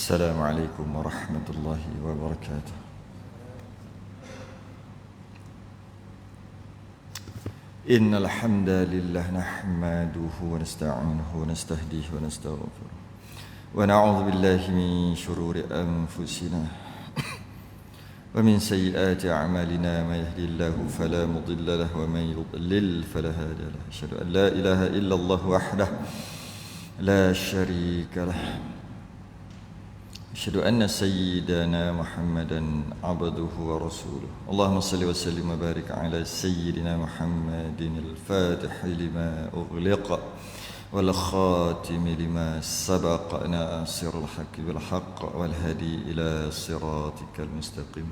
السلام عليكم ورحمة الله وبركاته. إن الحمد لله نحمده ونستعينه ونستهديه ونستغفره ونعوذ بالله من شرور أنفسنا ومن سيئات أعمالنا. من يهدي الله فلا مضل له ومن يضلل فلا هادي له. أشهد أن لا إله إلا الله وحده لا شريك له. أشهد أن سيدنا محمدا عبده ورسوله. اللهم صل وسلم وبارك على سيدنا محمد الفاتح لما أغلق والخاتم لما سبق ناصر الحق بالحق والهدي إلى صراطك المستقيم.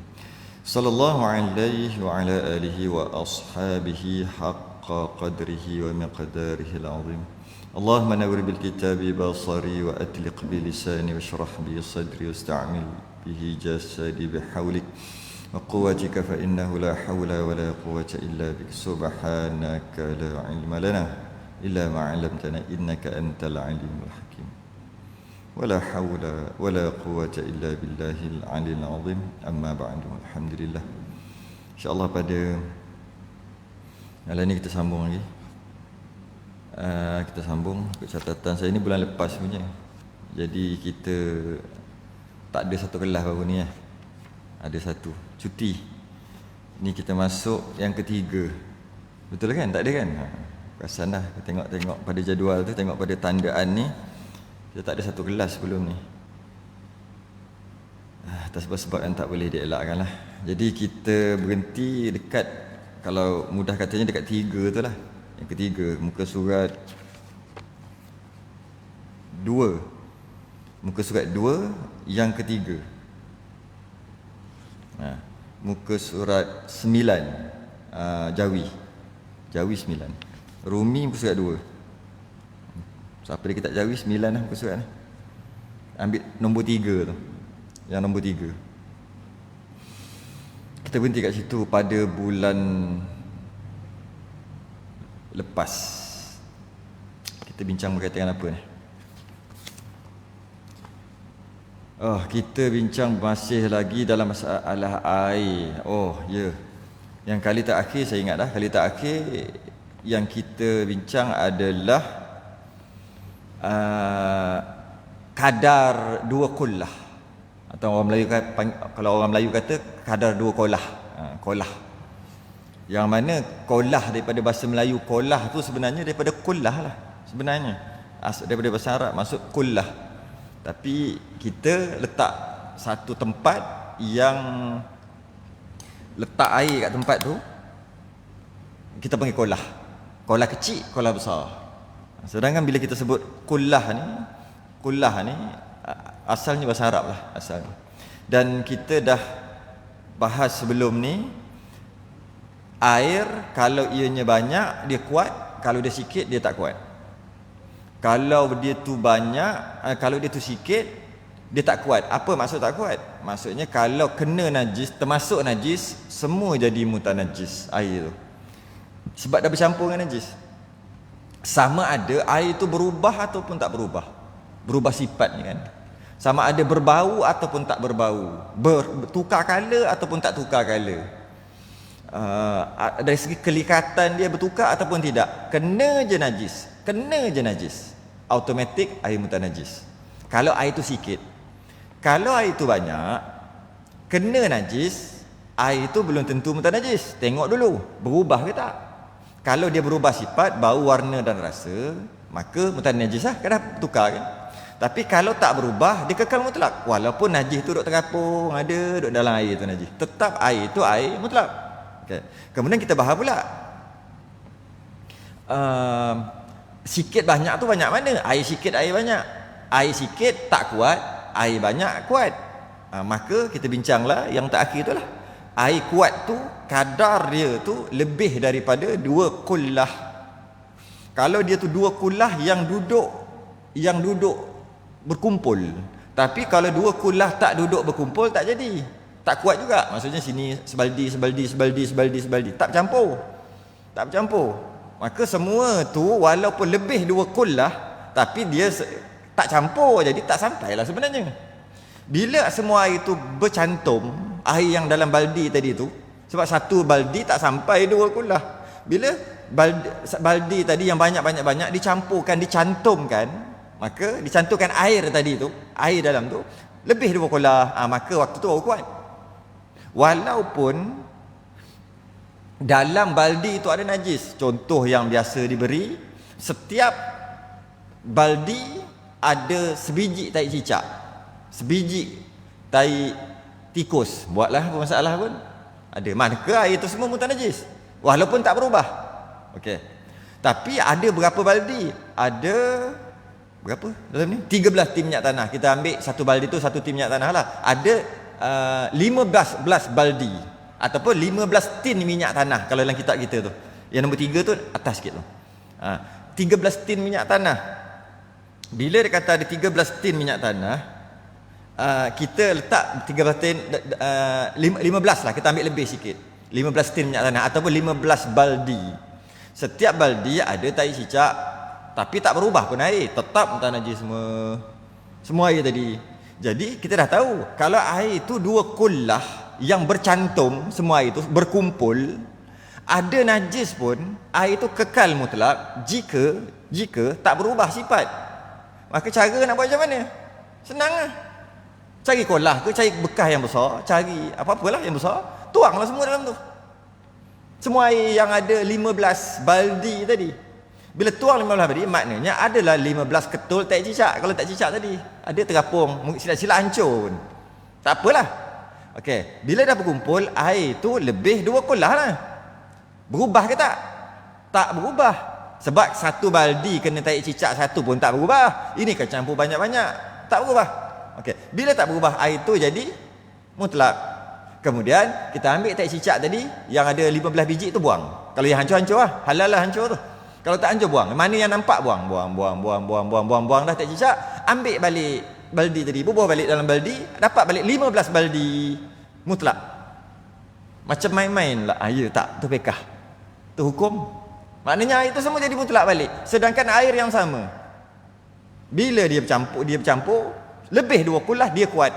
صلى الله عليه وعلى آله وأصحابه حق قدره ومقداره العظيم. اللهم نور بالكتاب بصري وأطلق بلساني واشرح بي صدري واستعمل به جسدي بحولك وقوتك فإنه لا حول ولا قوة إلا بك. سبحانك لا علم لنا إلا ما علمتنا إنك أنت العليم الحكيم. ولا حول ولا قوة إلا بالله العلي العظيم. أما بعد. الحمد لله. InsyaAllah pada malam ni kita sambung lagi. Kita sambung ke catatan saya ni bulan lepas punya. Jadi kita tak ada satu kelas baru ni . Ada satu cuti. Ni kita masuk yang ketiga. Betul kan? Tak ada kan? Perasan dah tengok pada jadual tu, tengok pada tandaan ni, kita tak ada satu kelas sebelum ni. Atas sebab yang tak boleh dielakkan lah. Jadi kita berhenti dekat, kalau mudah katanya dekat 3 tu lah. Yang ketiga, muka surat 2. Muka surat 2 yang ketiga. Muka surat 9, Jawi 9. Rumi muka surat 2. Siapa dia kitab Jawi 9 lah muka surat ni. Ambil nombor 3 tu. Yang nombor 3. Kita berhenti kat situ pada bulan lepas. Kita bincang berkaitan dengan apa ni? Kita bincang masih lagi dalam masalah air. Yang kali terakhir saya ingat dah, kali terakhir yang kita bincang adalah kadar 2 kullah. Atau orang Melayu, kalau orang Melayu kata kadar 2 kolah. Kolah. Yang mana kolah daripada bahasa Melayu, kolah tu sebenarnya daripada kullah lah sebenarnya. Daripada bahasa Arab masuk kullah. Tapi kita letak satu tempat yang letak air kat tempat tu, kita panggil kolah. Kolah kecil, kolah besar. Sedangkan bila kita sebut kullah ni asalnya bahasa Arab lah asalnya. Dan kita dah bahas sebelum ni, air kalau ianya banyak dia kuat, kalau dia sikit dia tak kuat. Kalau dia tu banyak, kalau dia tu sikit dia tak kuat. Apa maksud tak kuat? Maksudnya kalau kena najis, termasuk najis, semua jadi mutanajis air tu. Sebab dah bercampur dengan najis. Sama ada air tu berubah ataupun tak berubah. Berubah sifatnya kan. Sama ada berbau ataupun tak berbau. Bertukar color ataupun tak tukar color. Dari segi kelikatan dia bertukar ataupun tidak, kena je najis, automatik air mutanajis. Kalau air tu sikit, kalau air tu banyak, kena najis, air tu belum tentu mutanajis. Tengok dulu berubah ke tak. Kalau dia berubah sifat, bau, warna dan rasa, maka mutanajis lah, kena tukar kan. Tapi kalau tak berubah, dia kekal mutlak. Walaupun najis tu duduk terapung, duduk dalam air tu najis, tetap air tu air mutlak. Okay. Kemudian kita bahas pula sikit banyak tu banyak mana? Air sikit, air banyak. Air sikit tak kuat, air banyak kuat. Maka kita bincanglah yang terakhir tu lah. Air kuat tu, kadar dia tu lebih daripada 2 kullah. Kalau dia tu 2 kullah yang duduk berkumpul. Tapi kalau 2 kullah tak duduk berkumpul, tak jadi. Tak kuat juga. Maksudnya sini sebaldi. Tak bercampur. Maka semua tu walaupun lebih 2 kullah, tapi dia tak campur, jadi tak sampailah sebenarnya. Bila semua air itu bercantum, air yang dalam baldi tadi tu, sebab satu baldi tak sampai 2 kullah. Bila baldi tadi yang banyak dicampurkan, dicantumkan, maka dicantumkan air tadi tu, air dalam tu lebih 2 kullah, maka waktu tu baru kuat. Walaupun dalam baldi itu ada najis. Contoh yang biasa diberi, setiap baldi ada sebiji tai cicak, sebiji tai tikus, buatlah apa masalah pun ada, maka air itu semua mutan najis walaupun tak berubah. Okey, tapi ada berapa baldi? Ada berapa dalam ni? 13 tin minyak tanah. Kita ambil satu baldi tu satu tin minyak tanah lah. Ada 15 baldi ataupun 15 tin minyak tanah kalau dalam kitab kita tu. Yang nombor 3 tu atas sikit tu. 13 tin minyak tanah. Bila dia kata ada 13 tin minyak tanah, kita letak 13 tin, 15 lah, kita ambil lebih sikit, 15 tin minyak tanah ataupun 15 baldi. Setiap baldi ada tai cicak, tapi tak berubah pun air, tetap mutan najis semua air tadi. Jadi kita dah tahu kalau air itu 2 kullah yang bercantum, semua air itu berkumpul, ada najis pun air itu kekal mutlak jika tak berubah sifat. Maka cara nak buat macam mana? Senang lah. Cari kolah ke, cari bekas yang besar, cari apa-apalah yang besar, tuanglah semua dalam tu. Semua air yang ada 15 baldi tadi. Bila tuang 15 baldi, maknanya adalah 15 ketul tak cicak. Kalau tak cicak tadi, ada terapung, silap-silap hancur pun, tak apalah. Okey, bila dah berkumpul, air tu lebih 2 kullah lah. Berubah ke tak? Tak berubah. Sebab satu baldi kena tai cicak satu pun tak berubah. Ini kan campur banyak-banyak, tak berubah. Okey, bila tak berubah, air tu jadi mutlak. Kemudian kita ambil tai cicak tadi yang ada 15 biji tu buang. Kalau yang hancur-hancur lah, halal lah hancur tu. Kalau tak hancur buang. Mana yang nampak buang dah tai cicak. Ambil balik baldi tadi, bubuh balik dalam baldi, dapat balik 15 baldi mutlak. Macam main-main lah. Ya tak, tu fiqh, tu hukum. Maknanya air itu semua jadi mutlak balik. Sedangkan air yang sama, bila dia bercampur lebih 2 kullah, dia kuat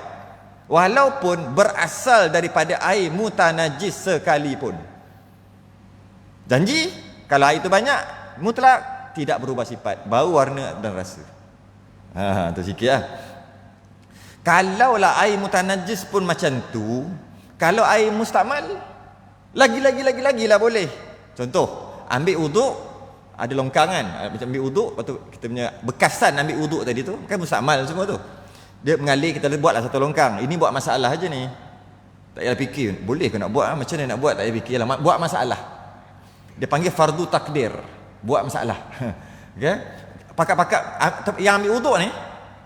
walaupun berasal daripada air mutanajis sekalipun. Janji kalau air itu banyak, mutlak, tidak berubah sifat, bau, warna dan rasa. Tu sikit lah. Kalaulah air mutanajis pun macam tu, kalau air mustamal lagi lah boleh. Contoh, ambil uduk, ada longkang kan, macam ambil uduk, lepas tu kita punya bekasan ambil uduk tadi tu kan mustamal semua tu. Dia mengalir, kita buatlah satu longkang. Ini buat masalah aja ni, tak payah fikir boleh ke nak buat, macam mana nak buat, tak payah fikir lah, buat masalah. Dia panggil fardu takdir, buat masalah. Okay? Pakak-pakak yang ambil uduk ni,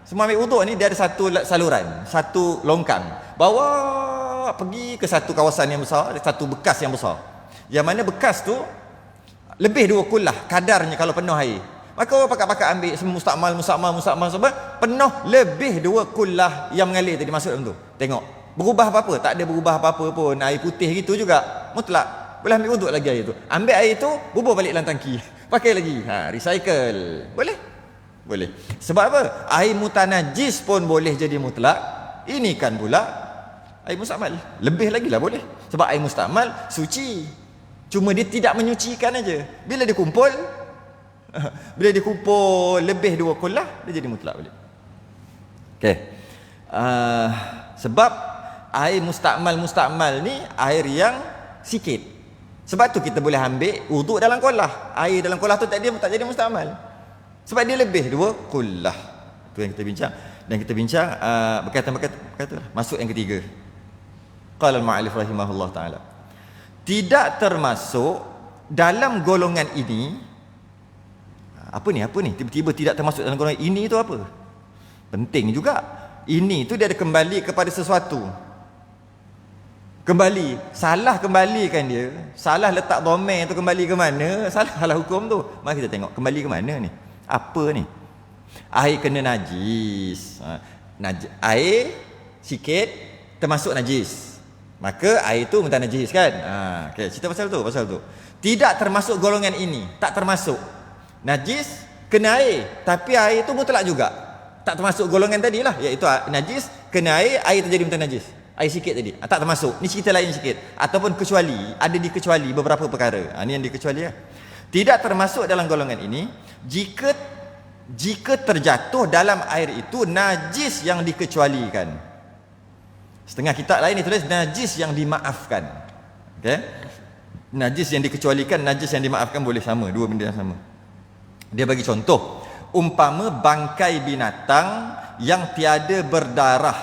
semua ambil uduk ni, dia ada satu saluran, satu longkang, bawa pergi ke satu kawasan yang besar, satu bekas yang besar, yang mana bekas tu lebih 2 kullah kadarnya kalau penuh air. Maka orang pakak-pakak ambil semua mustakmal sebab penuh lebih 2 kullah yang mengalir tadi masuk dalam tu. Tengok, berubah apa-apa? Tak ada berubah apa-apa pun. Air putih gitu juga, mutlak. Boleh ambil uduk lagi air tu. Ambil air tu, bubuh balik dalam tangki. Pakai lagi. Recycle. Boleh. Sebab apa? Air mutanajis pun boleh jadi mutlak. Ini kan pula air mustakmal. Lebih lagi lah boleh. Sebab air mustakmal suci. Cuma dia tidak menyucikan aja. Bila dia kumpul lebih 2 kullah, dia jadi mutlak balik. Okey. Sebab air mustakmal ni air yang sikit. Sebab tu kita boleh ambil wuduk dalam kolah. Air dalam kolah tu tak jadi mustakmal. Sebab dia lebih 2 kullah. Tu yang kita bincang. Dan kita bincang berkaitan masuk yang ketiga. Qala al-mu'allif rahimahullah taala, tidak termasuk dalam golongan ini. Apa ni? Tiba-tiba tidak termasuk dalam golongan ini tu apa? Penting juga. Ini tu dia ada kembali kepada sesuatu. Salah kembalikan dia. Salah letak domain tu kembali ke mana? Salahlah hukum tu. Mari kita tengok kembali ke mana ni? Apa ni? Air kena najis. Air sikit termasuk najis. Maka air tu mutan najis kan? Okay, cerita pasal tu. Tidak termasuk golongan ini, tak termasuk. Najis kena air, tapi air tu mutlak juga. Tak termasuk golongan tadi lah, iaitu najis, kena air terjadi menjadi najis. Air sikit tadi, tak termasuk. Ni cerita lain sikit. Ataupun kecuali, ada dikecuali beberapa perkara. Ni yang dikecuali ya. Tidak termasuk dalam golongan ini jika terjatuh dalam air itu najis yang dikecualikan. Setengah kitab lain ditulis najis yang dimaafkan. Okey. Najis yang dikecualikan, najis yang dimaafkan boleh sama, dua benda yang sama. Dia bagi contoh, umpama bangkai binatang yang tiada berdarah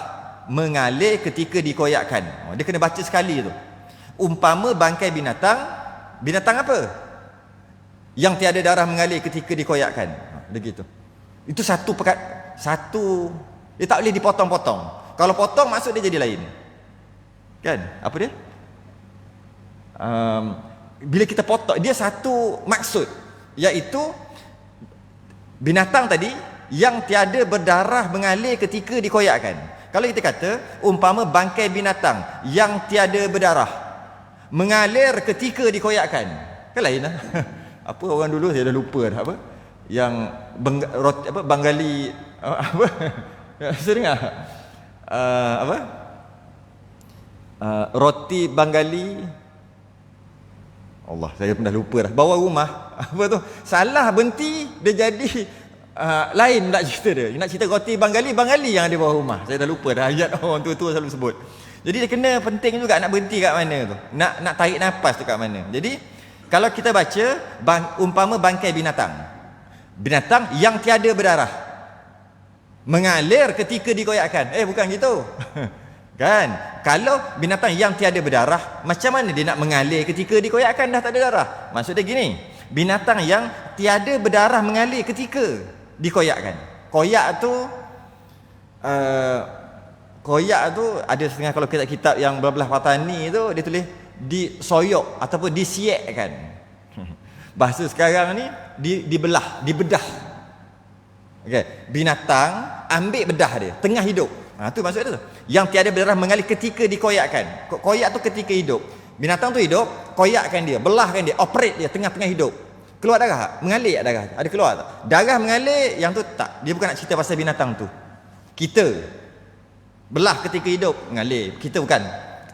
mengalir ketika dikoyakkan. Dia kena baca sekali tu. Umpama bangkai binatang apa? Yang tiada darah mengalir ketika dikoyakkan. Begitu. Itu satu, dia tak boleh dipotong-potong. Kalau potong maksud dia jadi lain. Kan? Apa dia? Bila kita potong, dia satu maksud, iaitu binatang tadi yang tiada berdarah mengalir ketika dikoyakkan. Kalau kita kata umpama bangkai binatang yang tiada berdarah mengalir ketika dikoyakkan, kan lain lah. Apa orang dulu saya dah lupa dah, apa yang Bengali apa sering roti Bengali, Allah, saya pun dah lupa dah. Bawa rumah, apa tu? Salah berhenti, dia jadi lain nak cerita dia. Nak cerita roti Bengali yang ada bawah rumah. Saya dah lupa dah, ayat orang tua-tua selalu sebut. Jadi dia kena penting juga nak berhenti kat mana tu. Nak tarik nafas tu kat mana. Jadi kalau kita baca umpama bangkai binatang yang tiada berdarah mengalir ketika dikoyakkan. Bukan gitu. Kan? Kalau binatang yang tiada berdarah, macam mana dia nak mengalir ketika dikoyakkan dah tak ada darah? Maksudnya gini, binatang yang tiada berdarah mengalir ketika dikoyakkan. Koyak tu ada setengah, kalau kitab yang belah-belah Watani tu dia tulis disoyok ataupun disiekkan. Bahasa sekarang ni dibedah. Okey, binatang ambil bedah dia tengah hidup. Tu maksudnya tu. Yang tiada berdarah mengalir ketika dikoyakkan. Koyak tu ketika hidup. Binatang tu hidup, koyakkan dia, belahkan dia, operate dia tengah-tengah hidup. Keluar darah? Mengalir darah? Ada keluar tak? Darah mengalir, yang tu tak. Dia bukan nak cerita pasal binatang tu. Kita belah ketika hidup, mengalir. Kita bukan.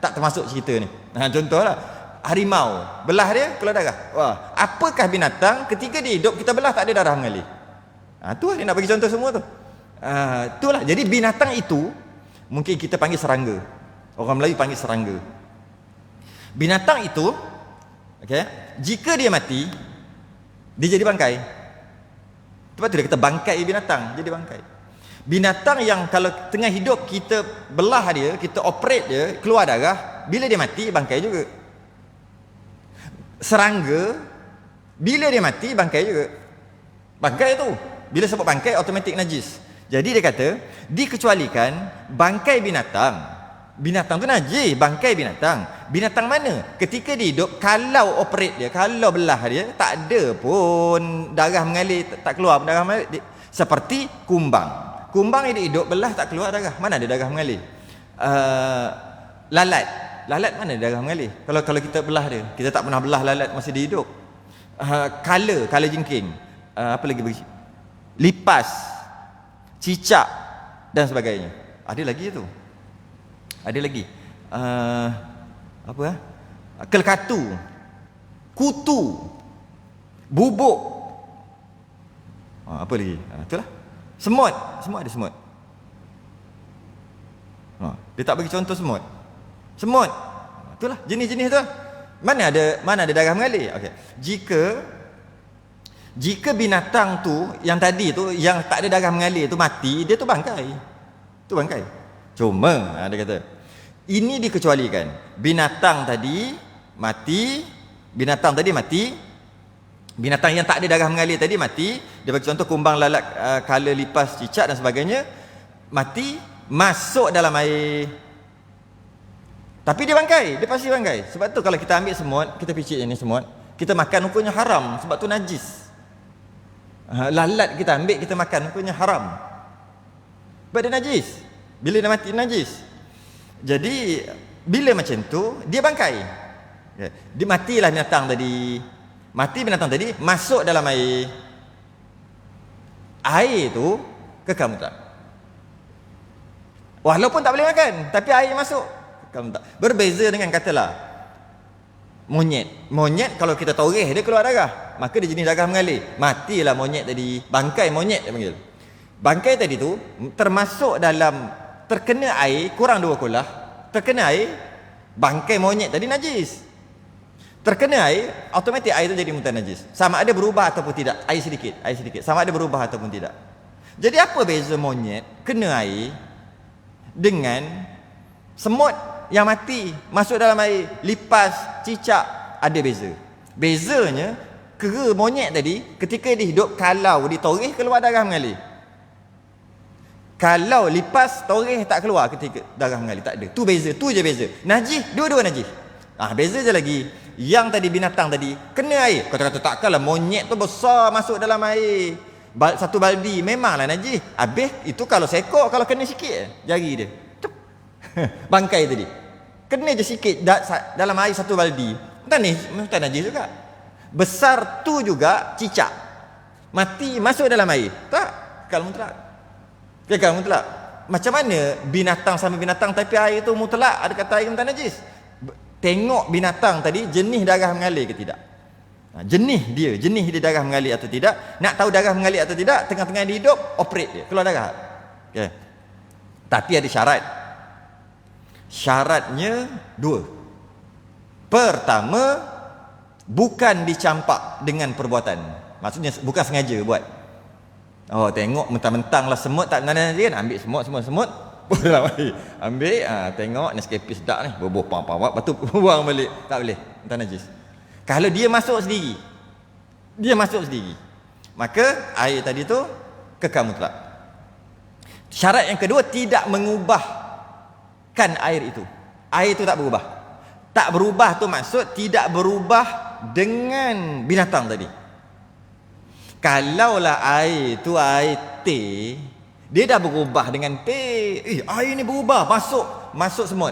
Tak termasuk cerita ni. Contohlah, harimau, belah dia, keluar darah. Wah, apakah binatang ketika dia hidup, kita belah tak ada darah mengalir? Tu lah dia nak bagi contoh semua tu. Itulah. Jadi binatang itu mungkin kita panggil serangga. Orang Melayu panggil serangga. Binatang itu, okay, jika dia mati, dia jadi bangkai. Sebab tu dia kata bangkai binatang, jadi bangkai. Binatang yang kalau tengah hidup kita belah dia, kita operate dia, keluar darah, bila dia mati bangkai juga. Serangga bila dia mati bangkai juga. Bangkai tu, bila sebut bangkai automatik najis. Jadi dia kata dikecualikan bangkai binatang. Binatang tu najis, bangkai binatang. Binatang mana? Ketika dia hidup, kalau operate dia, kalau belah dia, tak ada pun darah mengalir, tak keluar darah mengalir. Seperti kumbang. Kumbang yang hidup, belah tak keluar darah. Mana ada darah mengalir? Lalat mana ada darah mengalir? Kalau kita belah dia, kita tak pernah belah lalat masa dia hidup. Kala jengking. Apa lagi bagi? Lipas, cicak dan sebagainya. Ada lagi tu. Ada lagi. Kelkatu, kutu, bubuk. Apa lagi? Itulah. Semut ada semut. Dia tak bagi contoh semut. Itulah jenis-jenis tu. Mana ada darah mengalir? Okey. Jika binatang tu yang tadi tu yang tak ada darah mengalir tu mati, dia tu bangkai. Tu bangkai. Cuma dia kata ini dikecualikan. Binatang tadi mati, binatang yang tak ada darah mengalir tadi mati. Dia bagi contoh kumbang, lalat, kala, lipas, cicak dan sebagainya, mati, masuk dalam air. Tapi dia bangkai, dia pasti bangkai. Sebab tu kalau kita ambil semut, kita picit ini semut, kita makan hukumnya haram sebab tu najis. Lalat kita ambil, kita makan hukumnya haram sebab dia najis. Bila dia mati najis. Jadi bila macam tu dia bangkai. Dia matilah binatang tadi. Masuk dalam air. Air tu kekal mutlak. Walaupun tak boleh makan, tapi air masuk. Berbeza dengan katalah monyet kalau kita toreh dia keluar darah, maka dia jenis darah mengalir, matilah monyet tadi. Bangkai monyet dia panggil. Bangkai tadi tu termasuk dalam terkena air kurang 2 kolah, terkena air, bangkai monyet tadi najis. Terkena air, automatik air tu jadi mutan najis. Sama ada berubah ataupun tidak, air sedikit. Sama ada berubah ataupun tidak. Jadi apa beza monyet kena air dengan semut yang mati masuk dalam air, lipas, cicak? Ada beza. Bezanya, kera monyet tadi ketika dia hidup, kalau ditoreh keluar darah mengalir. Kalau lipas toreh tak keluar ketika darah mengalir, tak ada. Tu beza, tu je beza. Najis, dua-dua najis. Beza je lagi. Yang tadi binatang tadi kena air, kata-kata takkanlah monyet tu besar masuk dalam air, satu baldi, memanglah najis. Habis itu kalau seekor, kalau kena sikit jari dia, bangkai tadi kena je sikit dalam air satu baldi, tak najis juga. Besar tu juga cicak mati masuk dalam air, tak kalau mutlak. Macam mana binatang sama binatang tapi air tu mutlak, ada kata air tak najis? Tengok binatang tadi jenis darah mengalir ke tidak. Jenis dia darah mengalir atau tidak. Nak tahu darah mengalir atau tidak, tengah-tengah dia hidup, operate dia, keluar darah. Okay. Tapi ada syarat. Syaratnya 2. Pertama, bukan dicampak dengan perbuatan. Maksudnya bukan sengaja buat. Tengok mentang-mentang lah semut tak benar dia, ambil semut dalam air. Ambil, tengok Nescafe sedap ni, boboh lepas tu buang balik. Tak boleh, tak najis. Kalau dia masuk sendiri, maka air tadi tu kekal mutlak. Syarat yang kedua, tidak mengubahkan air itu. Air itu tak berubah. Tak berubah tu maksud tidak berubah dengan binatang tadi. Kalaulah air tu air teh, dia dah berubah dengan teh. Air ni berubah, masuk semut.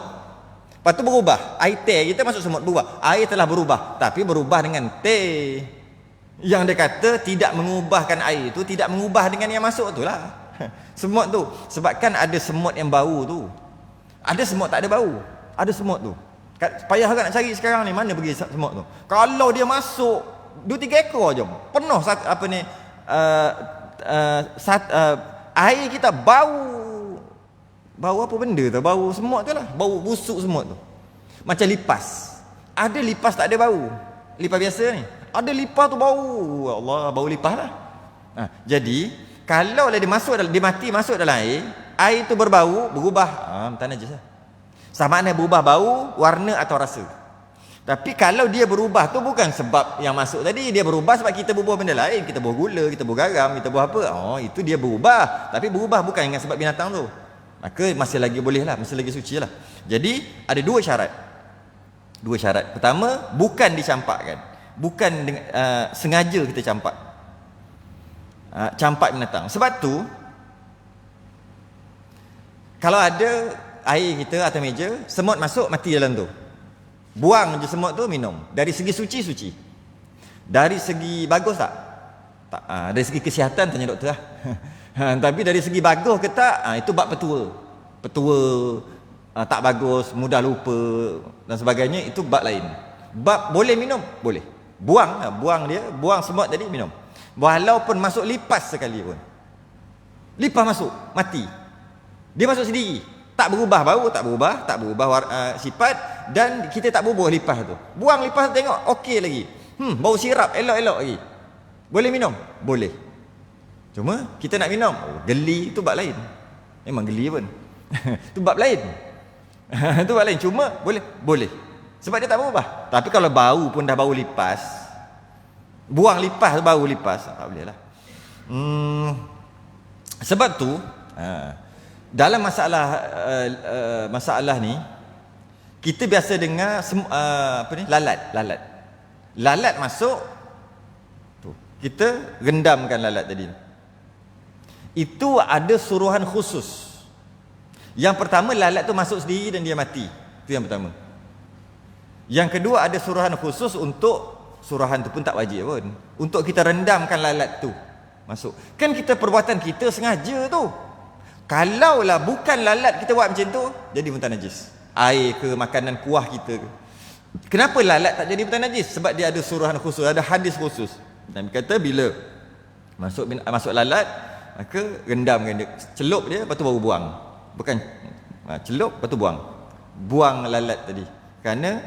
Lepas tu berubah, air teh kita masuk semut, berubah. Air telah berubah, tapi berubah dengan teh. Yang dia kata tidak mengubahkan air tu, tidak mengubah dengan yang masuk tu lah. Semut tu, sebabkan ada semut yang bau tu. Ada semut tak ada bau. Ada semut tu, payah kan nak cari sekarang ni, mana pergi semut tu. Kalau dia masuk 2-3 ekor je, penuh apa ni, air kita bau apa benda tu, bau semut tu lah, bau busuk semut tu. Macam lipas, ada lipas tak ada bau, lipas biasa ni, ada lipas tu bau, Allah, bau lipas lah. Jadi kalau dia mati masuk dalam air tu berbau, berubah, tak najis lah. Sama ada berubah bau, warna atau rasa. Tapi kalau dia berubah tu bukan sebab yang masuk tadi, dia berubah sebab kita berbuah benda lain, kita buah gula, kita buah garam, kita buah apa, itu dia berubah. Tapi berubah bukan dengan sebab binatang tu, maka masih lagi boleh lah, masih lagi suci lah. Jadi ada 2 syarat. Pertama, bukan dicampakkan, bukan sengaja kita campak binatang. Sebab tu kalau ada air kita atas meja, semut masuk, mati dalam tu, buang je semut tu, minum. Dari segi suci. Dari segi bagus tak? Dari segi kesihatan tanya doktor lah. Tapi dari segi bagus ke tak, itu bab petua tak bagus, mudah lupa dan sebagainya, itu bab lain. Bab boleh minum, boleh. Buang semut tadi, minum. Walaupun masuk lipas sekali pun. Lipas masuk, mati. Dia masuk sendiri, tak berubah bau, tak berubah sifat, dan kita tak bubuh lipas tu. Buang lipas, tengok okey lagi. Bau sirap elok-elok lagi. Boleh minum? Boleh. Cuma kita nak minum, geli, tu bab lain. Memang geli pun. Tu bab lain. Tu bab lain. Cuma boleh. Sebab dia tak berubah. Tapi kalau bau pun dah bau lipas, buang lipas, bau lipas, tak boleh lah. Sebab tu dalam masalah ni, kita biasa dengar lalat masuk tu, kita rendamkan lalat tadi. Itu ada suruhan khusus. Yang pertama, lalat tu masuk sendiri dan dia mati. Itu yang pertama. Yang kedua, ada suruhan khusus untuk, suruhan tu pun tak wajib pun, untuk kita rendamkan lalat tu masuk. Kan kita perbuatan kita sengaja tu. Kalaulah bukan lalat kita buat macam tu, jadi muntah najis. Air ke, makanan kuah kita ke. Kenapa lalat tak jadi muntah najis? Sebab dia ada suruhan khusus, ada hadis khusus. Nabi kata bila masuk lalat, maka rendamkan dia, celup dia, lepas tu baru buang. Bukan celup, lepas tu buang. Buang lalat tadi. Kerana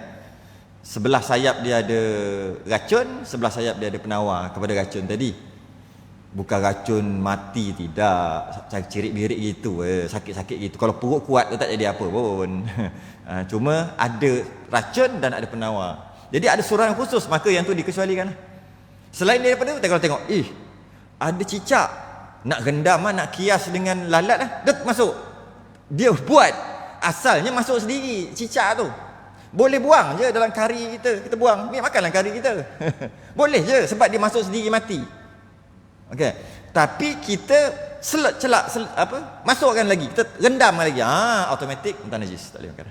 sebelah sayap dia ada racun, sebelah sayap dia ada penawar kepada racun tadi. Bukan racun mati, tidak. Cirit-birit gitu, sakit-sakit gitu. Kalau perut kuat tu tak jadi apa pun. Cuma ada racun dan ada penawar. Jadi ada suruhan khusus, maka yang tu dikecualikan. Selain daripada tu, kalau tengok, ada cicak, nak rendam, nak kias dengan lalat, masuk. Dia buat, asalnya masuk sendiri cicak tu. Boleh buang je dalam kari kita buang. Ni makanlah kari kita. Boleh je, sebab dia masuk sendiri mati. Okey. Tapi kita masukkan lagi, kita rendam lagi. Automatik muntah najis, tak boleh makan.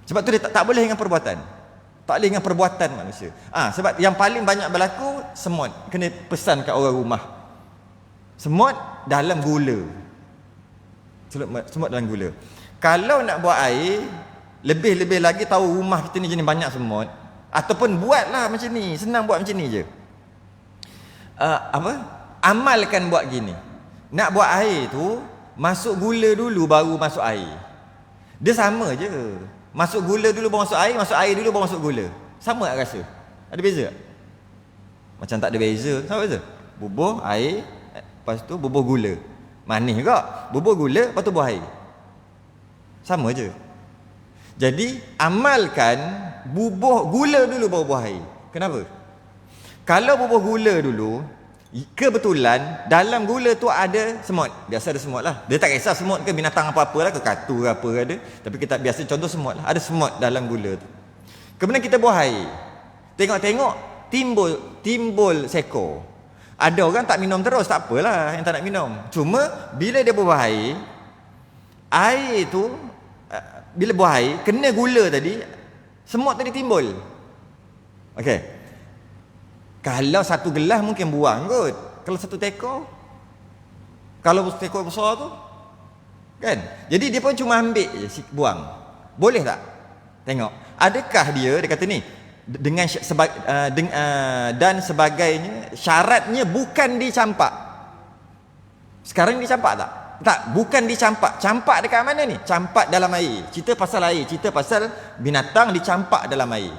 Sebab tu dia tak boleh dengan perbuatan. Tak boleh dengan perbuatan manusia. Sebab yang paling banyak berlaku semut. Kena pesan kat orang rumah. Semut dalam gula. Semut dalam gula. Kalau nak buat air, lebih-lebih lagi tahu rumah kita ni jenis banyak semut, ataupun buatlah macam ni, senang buat macam ni je. Amalkan buat gini. Nak buat air tu, masuk gula dulu baru masuk air. Dia sama je. Masuk gula dulu baru masuk air dulu baru masuk gula. Sama tak rasa? Ada beza tak? Macam tak ada beza. Sama beza? Bubuh air, lepas tu bubuh gula. Manis juga. Bubuh gula, lepas tu buah air. Sama je. Jadi amalkan bubuh gula dulu baru buah air. Kenapa? Kalau bubuh gula dulu, kebetulan dalam gula tu ada semut. Biasa ada semut lah. Dia tak kisah semut ke binatang apa-apa lah, ke katu ke apa ada. Tapi kita biasa contoh semut lah. Ada semut dalam gula tu. Kemudian kita buah air. Tengok-tengok timbul seko. Ada orang tak minum terus, tak apalah yang tak nak minum. Cuma bila dia buah air tu, bila buah air, kena gula tadi, semut tadi timbul. Okey. Kalau satu gelas mungkin buang kot. Kalau satu tekor, kalau tekor besar tu, kan? Jadi dia pun cuma ambil je, buang. Boleh tak? Tengok. Adakah dia kata ni, dengan dan sebagainya, syaratnya bukan dicampak. Sekarang dicampak tak? Tak, bukan dicampak. Campak dekat mana ni? Campak dalam air. Cerita pasal air, cerita pasal binatang dicampak dalam air.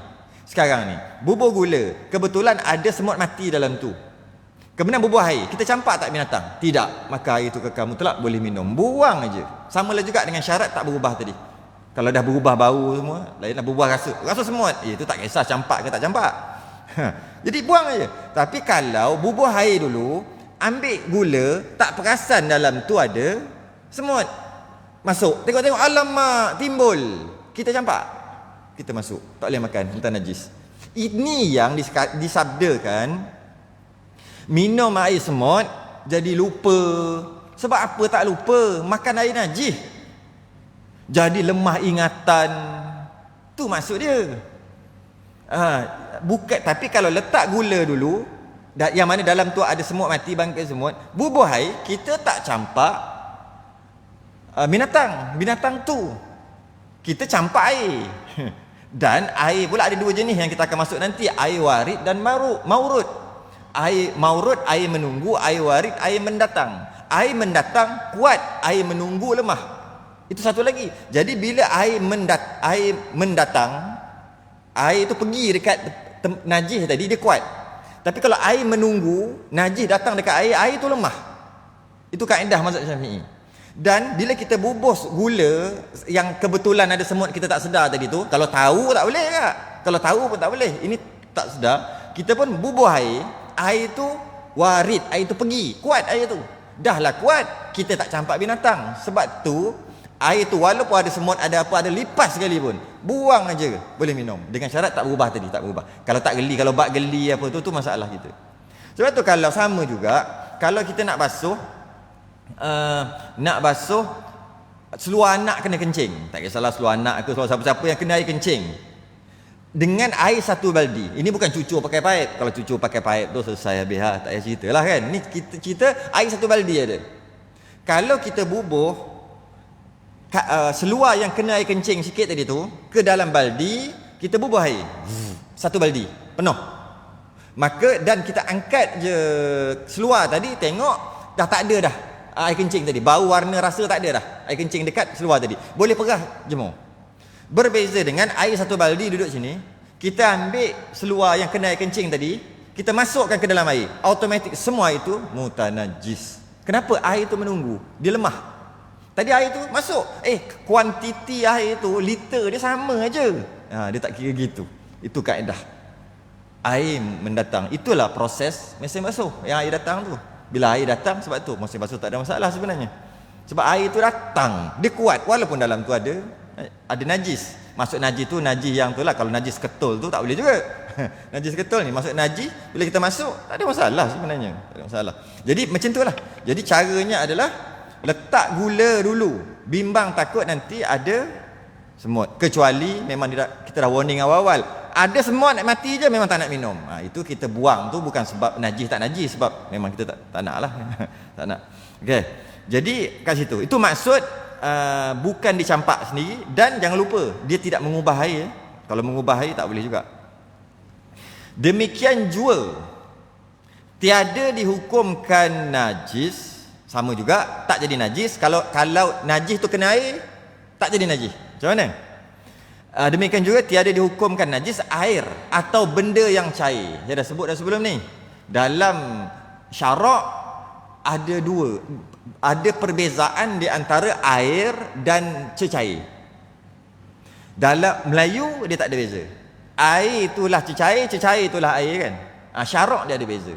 Sekarang ni, bubuh gula, kebetulan ada semut mati dalam tu. Kemudian bubuh air, kita campak tak binatang? Tidak, maka air tu kekal mutlak, boleh minum. Buang aja. Samalah juga dengan syarat tak berubah tadi. Kalau dah berubah bau semua, lainlah berubah rasa semut. Itu tak kisah campak ke tak campak. Jadi buang aja. Tapi kalau bubuh air dulu, ambil gula, tak perasan dalam tu ada semut. Masuk, tengok-tengok, alamak, timbul. Kita campak, kita masuk, tak boleh makan, muntah najis. Ini yang disabdakan, minum air semut jadi lupa. Sebab apa tak lupa? Makan air najis, jadi lemah ingatan. Tu maksud dia. Bukan. Tapi kalau letak gula dulu, yang mana dalam tu ada semut mati, bangkai semut, bubuh air, kita tak campak binatang tu, kita campak air. Dan air pula ada dua jenis yang kita akan masuk nanti, air warid dan maurud. Air maurud, air menunggu, air warid, air mendatang. Air mendatang kuat, air menunggu lemah. Itu satu lagi. Jadi bila air mendatang, air itu pergi dekat najis tadi, dia kuat. Tapi kalau air menunggu, najis datang dekat air itu lemah. Itu kaedah mazhab Syafi'i. Dan bila kita bubuh gula yang kebetulan ada semut, kita tak sedar tadi tu, kalau tahu tak boleh tak? Kalau tahu pun tak boleh. Ini tak sedar, kita pun bubuh air tu warid, air tu pergi, kuat air tu. Dahlah kuat, kita tak campak binatang. Sebab tu air tu walaupun ada semut, ada apa, ada lipas sekali pun, buang aja, boleh minum. Dengan syarat tak berubah tadi, tak berubah. Kalau tak geli, kalau bak geli apa tu masalah kita. Sebab tu kalau sama juga, kalau kita nak basuh seluar anak kena kencing. Tak kisahlah seluar anak ke seluar siapa-siapa yang kena air kencing, dengan air satu baldi. Ini bukan cucur pakai paip. Kalau cucur pakai paip tu selesai habis, tak payah cerita lah kan. Ni kita cerita air satu baldi ada. Kalau kita bubuh seluar yang kena air kencing sikit tadi tu ke dalam baldi, kita bubuh air. Satu baldi penuh. Maka dan kita angkat je seluar tadi, tengok dah tak ada dah air kencing tadi. Bau, warna, rasa tak ada dah air kencing dekat seluar tadi. Boleh perah jemur. Berbeza dengan air satu baldi duduk sini, kita ambil seluar yang kena air kencing tadi, kita masukkan ke dalam air, automatik semua itu mutanajis. Kenapa? Air itu menunggu, dia lemah. Tadi air itu masuk, kuantiti air itu, liter dia sama aja. Dia tak kira gitu. Itu kaedah air mendatang. Itulah proses mesin basuh yang air datang tu. Bila air datang, sebab tu mesin basuh tak ada masalah sebenarnya. Sebab air itu datang, dia kuat walaupun dalam tu ada najis. Maksud najis tu najis yang tu lah. Kalau najis ketul tu tak boleh juga. Najis ketul ni maksud najis, bila kita masuk tak ada masalah sebenarnya. Tak ada masalah. Jadi macam tu lah. Jadi caranya adalah letak gula dulu. Bimbang takut nanti ada semut. Kecuali memang kita dah warning awal-awal. Ada semut nak mati je memang tak nak minum. Itu kita buang tu bukan sebab najis tak najis, sebab memang kita tak nak lah. Tak nak. Okey. Jadi kat situ. Itu maksud bukan dicampak sendiri, dan jangan lupa dia tidak mengubah air. Kalau mengubah air tak boleh juga. Demikian jua tiada dihukumkan najis, sama juga tak jadi najis. Kalau najis tu kena air tak jadi najis. Macam mana? Demikian juga tiada dihukumkan najis air atau benda yang cair. Saya dah sebut dah sebelum ni. Dalam syarak ada perbezaan di antara air dan cecair. Dalam Melayu dia tak ada beza. Air itulah cecair, cecair itulah air kan. Syarak dia ada beza.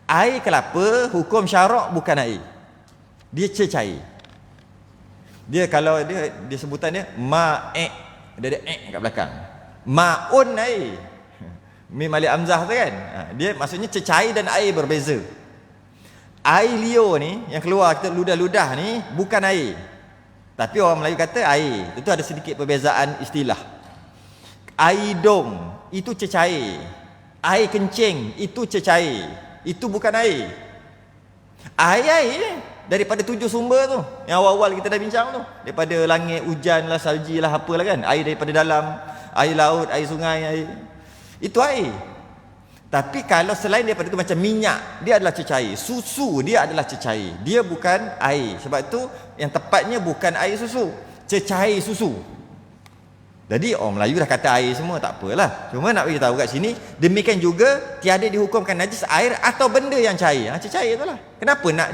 Air kelapa hukum syarak bukan air. Dia cecair. Dia kalau dia sebutan dia ma'i, dia ada kat belakang. Ma'un air. Mim alif hamzah tu kan. Dia maksudnya cecair dan air berbeza. Air liur ni yang keluar kita ludah-ludah ni bukan air. Tapi orang Melayu kata air. Itu ada sedikit perbezaan istilah. Air dom itu cecair. Air kencing itu cecair. Itu bukan air. Air daripada 7 sumber tu yang awal-awal kita dah bincang tu. Daripada langit, hujan lah, salji lah, apalah kan. Air daripada dalam, air laut, air sungai, air. Itu air. Tapi kalau selain daripada itu macam minyak, dia adalah cecair. Susu dia adalah cecair. Dia bukan air. Sebab itu yang tepatnya bukan air susu, cecair susu. Jadi orang Melayu dah kata air semua, tak apalah. Cuma nak bagi tahu kat sini, demikian juga tiada dihukumkan najis air atau benda yang cair. Cecair itulah. Kenapa nak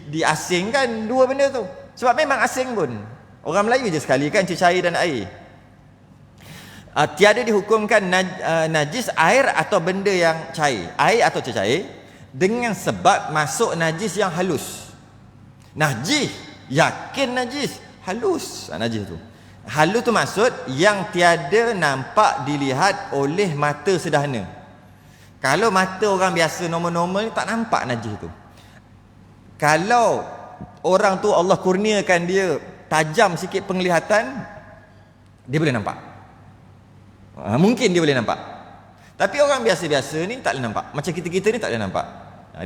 diasingkan dua benda tu? Sebab memang asing pun. Orang Melayu je sekali kan cecair dan air. Tiada dihukumkan najis air atau benda yang cair, air atau cecair, dengan sebab masuk najis yang halus. Najis, yakin najis, halus. Najis tu halus tu maksud yang tiada nampak dilihat oleh mata sederhana. Kalau mata orang biasa normal-normal tak nampak najis tu. Kalau orang tu Allah kurniakan dia tajam sikit penglihatan, dia boleh nampak. Mungkin dia boleh nampak. Tapi orang biasa-biasa ni tak boleh nampak. Macam kita-kita ni tak boleh nampak.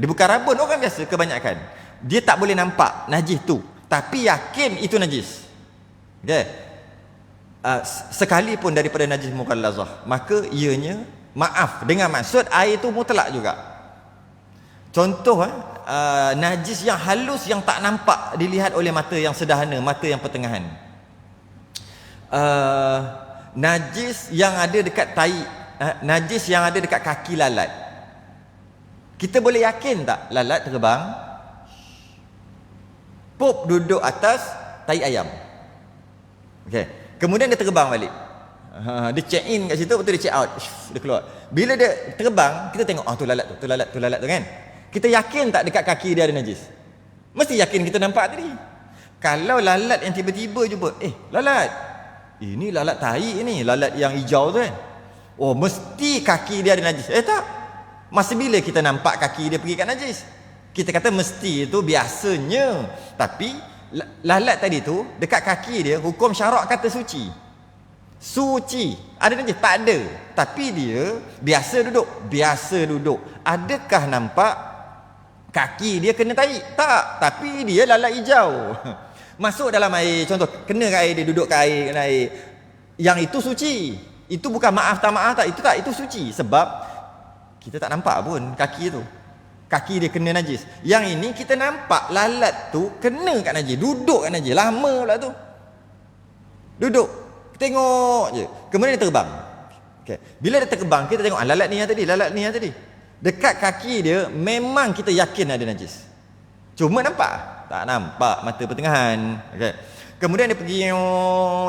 Dia bukan rabun, orang biasa kebanyakan. Dia tak boleh nampak najis tu, tapi yakin itu najis. Okay. Sekalipun daripada najis mughallazah, maka ianya maaf dengan maksud air itu mutlak juga. Contoh najis yang halus yang tak nampak dilihat oleh mata yang sederhana, mata yang pertengahan. Najis yang ada dekat najis yang ada dekat kaki lalat. Kita boleh yakin tak lalat terbang pop duduk atas tai ayam? Okey. Kemudian dia terbang balik. Dia check in kat situ, betul dia check out. Dia keluar. Bila dia terbang, kita tengok tu lalat tu kan. Kita yakin tak dekat kaki dia ada najis? Mesti yakin kita nampak tadi. Kalau lalat yang tiba-tiba jumpa, lalat. Ini lalat tai ni, lalat yang hijau tu kan. Oh, mesti kaki dia ada najis. Tak. Masa bila kita nampak kaki dia pergi kat najis? Kita kata mesti itu biasanya. Tapi lalat tadi tu dekat kaki dia, hukum syarak kata suci. Suci. Ada najis? Tak ada. Tapi dia biasa duduk. Adakah nampak kaki dia kena tahi? Tak, tapi dia lalat hijau. Masuk dalam air, contoh kena kat air, dia duduk kat air, kena air. Yang itu suci. Itu bukan maaf tak, itu tak, itu suci. Sebab kita tak nampak pun kaki tu. Kaki dia kena najis. Yang ini kita nampak lalat tu kena kat najis, duduk kat najis, lama pula tu. Duduk, tengok je. Kemudian dia terbang. Okay. Bila dia terbang, kita tengok lalat ni yang tadi. Dekat kaki dia memang kita yakin ada najis. Cuma nampak? Tak nampak mata pertengahan. Okay. Kemudian dia pergi,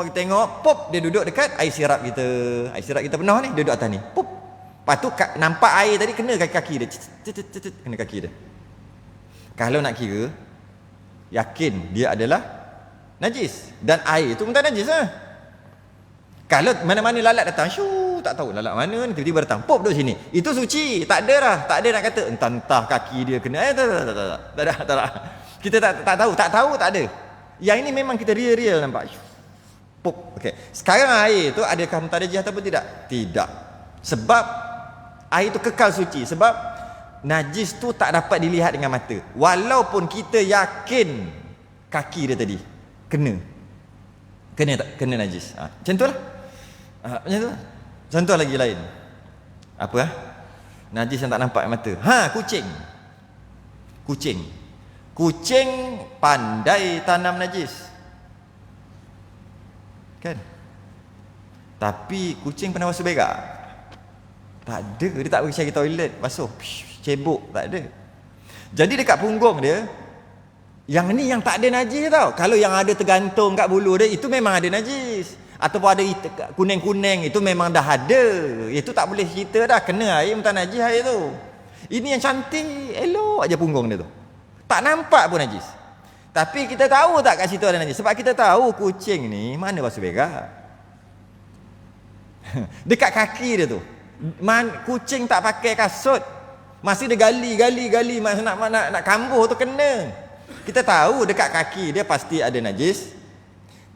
kita tengok, pop, dia duduk dekat air sirap kita. Air sirap kita penuh ni, duduk atas ni. Pop. Lepas tu nampak air tadi kena kaki dia. Kena kaki dia. Kalau nak kira, yakin dia adalah najis. Dan air tu pun tak najis lah. Kalau mana-mana lalat datang, tak tahu lalat mana ni, tiba-tiba datang, pop duduk sini. Itu suci. Tak ada lah. Tak ada nak kata, entah kaki dia kena. Tak ada. Kita tak tahu, tak ada. Yang ini memang kita real nampak. Pop. Okay. Sekarang air tu adakah mutanajis ataupun tidak? Tidak. Sebab air itu kekal suci. Sebab najis tu tak dapat dilihat dengan mata. Walaupun kita yakin kaki dia tadi kena najis. Macam tu lah. Macam tu. Contoh lagi lain. Apa? Najis yang tak nampak mata. Kucing pandai tanam najis. Kan? Tapi kucing pernah basuh berak? Tak ada. Dia tak pergi cari toilet basuh, cebok, tak ada. Jadi dekat punggung dia, yang ni yang tak ada najis tau. Kalau yang ada tergantung kat bulu dia, itu memang ada najis. Ataupun ada kuning-kuning, itu memang dah ada. Itu tak boleh cerita dah, kena air mutan najis air tu. Ini yang cantik, elok aja punggung dia tu. Tak nampak pun najis. Tapi kita tahu tak kat situ ada najis? Sebab kita tahu kucing ni mana basuh berak. Dekat kaki dia tu. Kucing tak pakai kasut, masih dia gali nak kambuh tu kena. Kita tahu dekat kaki dia pasti ada najis,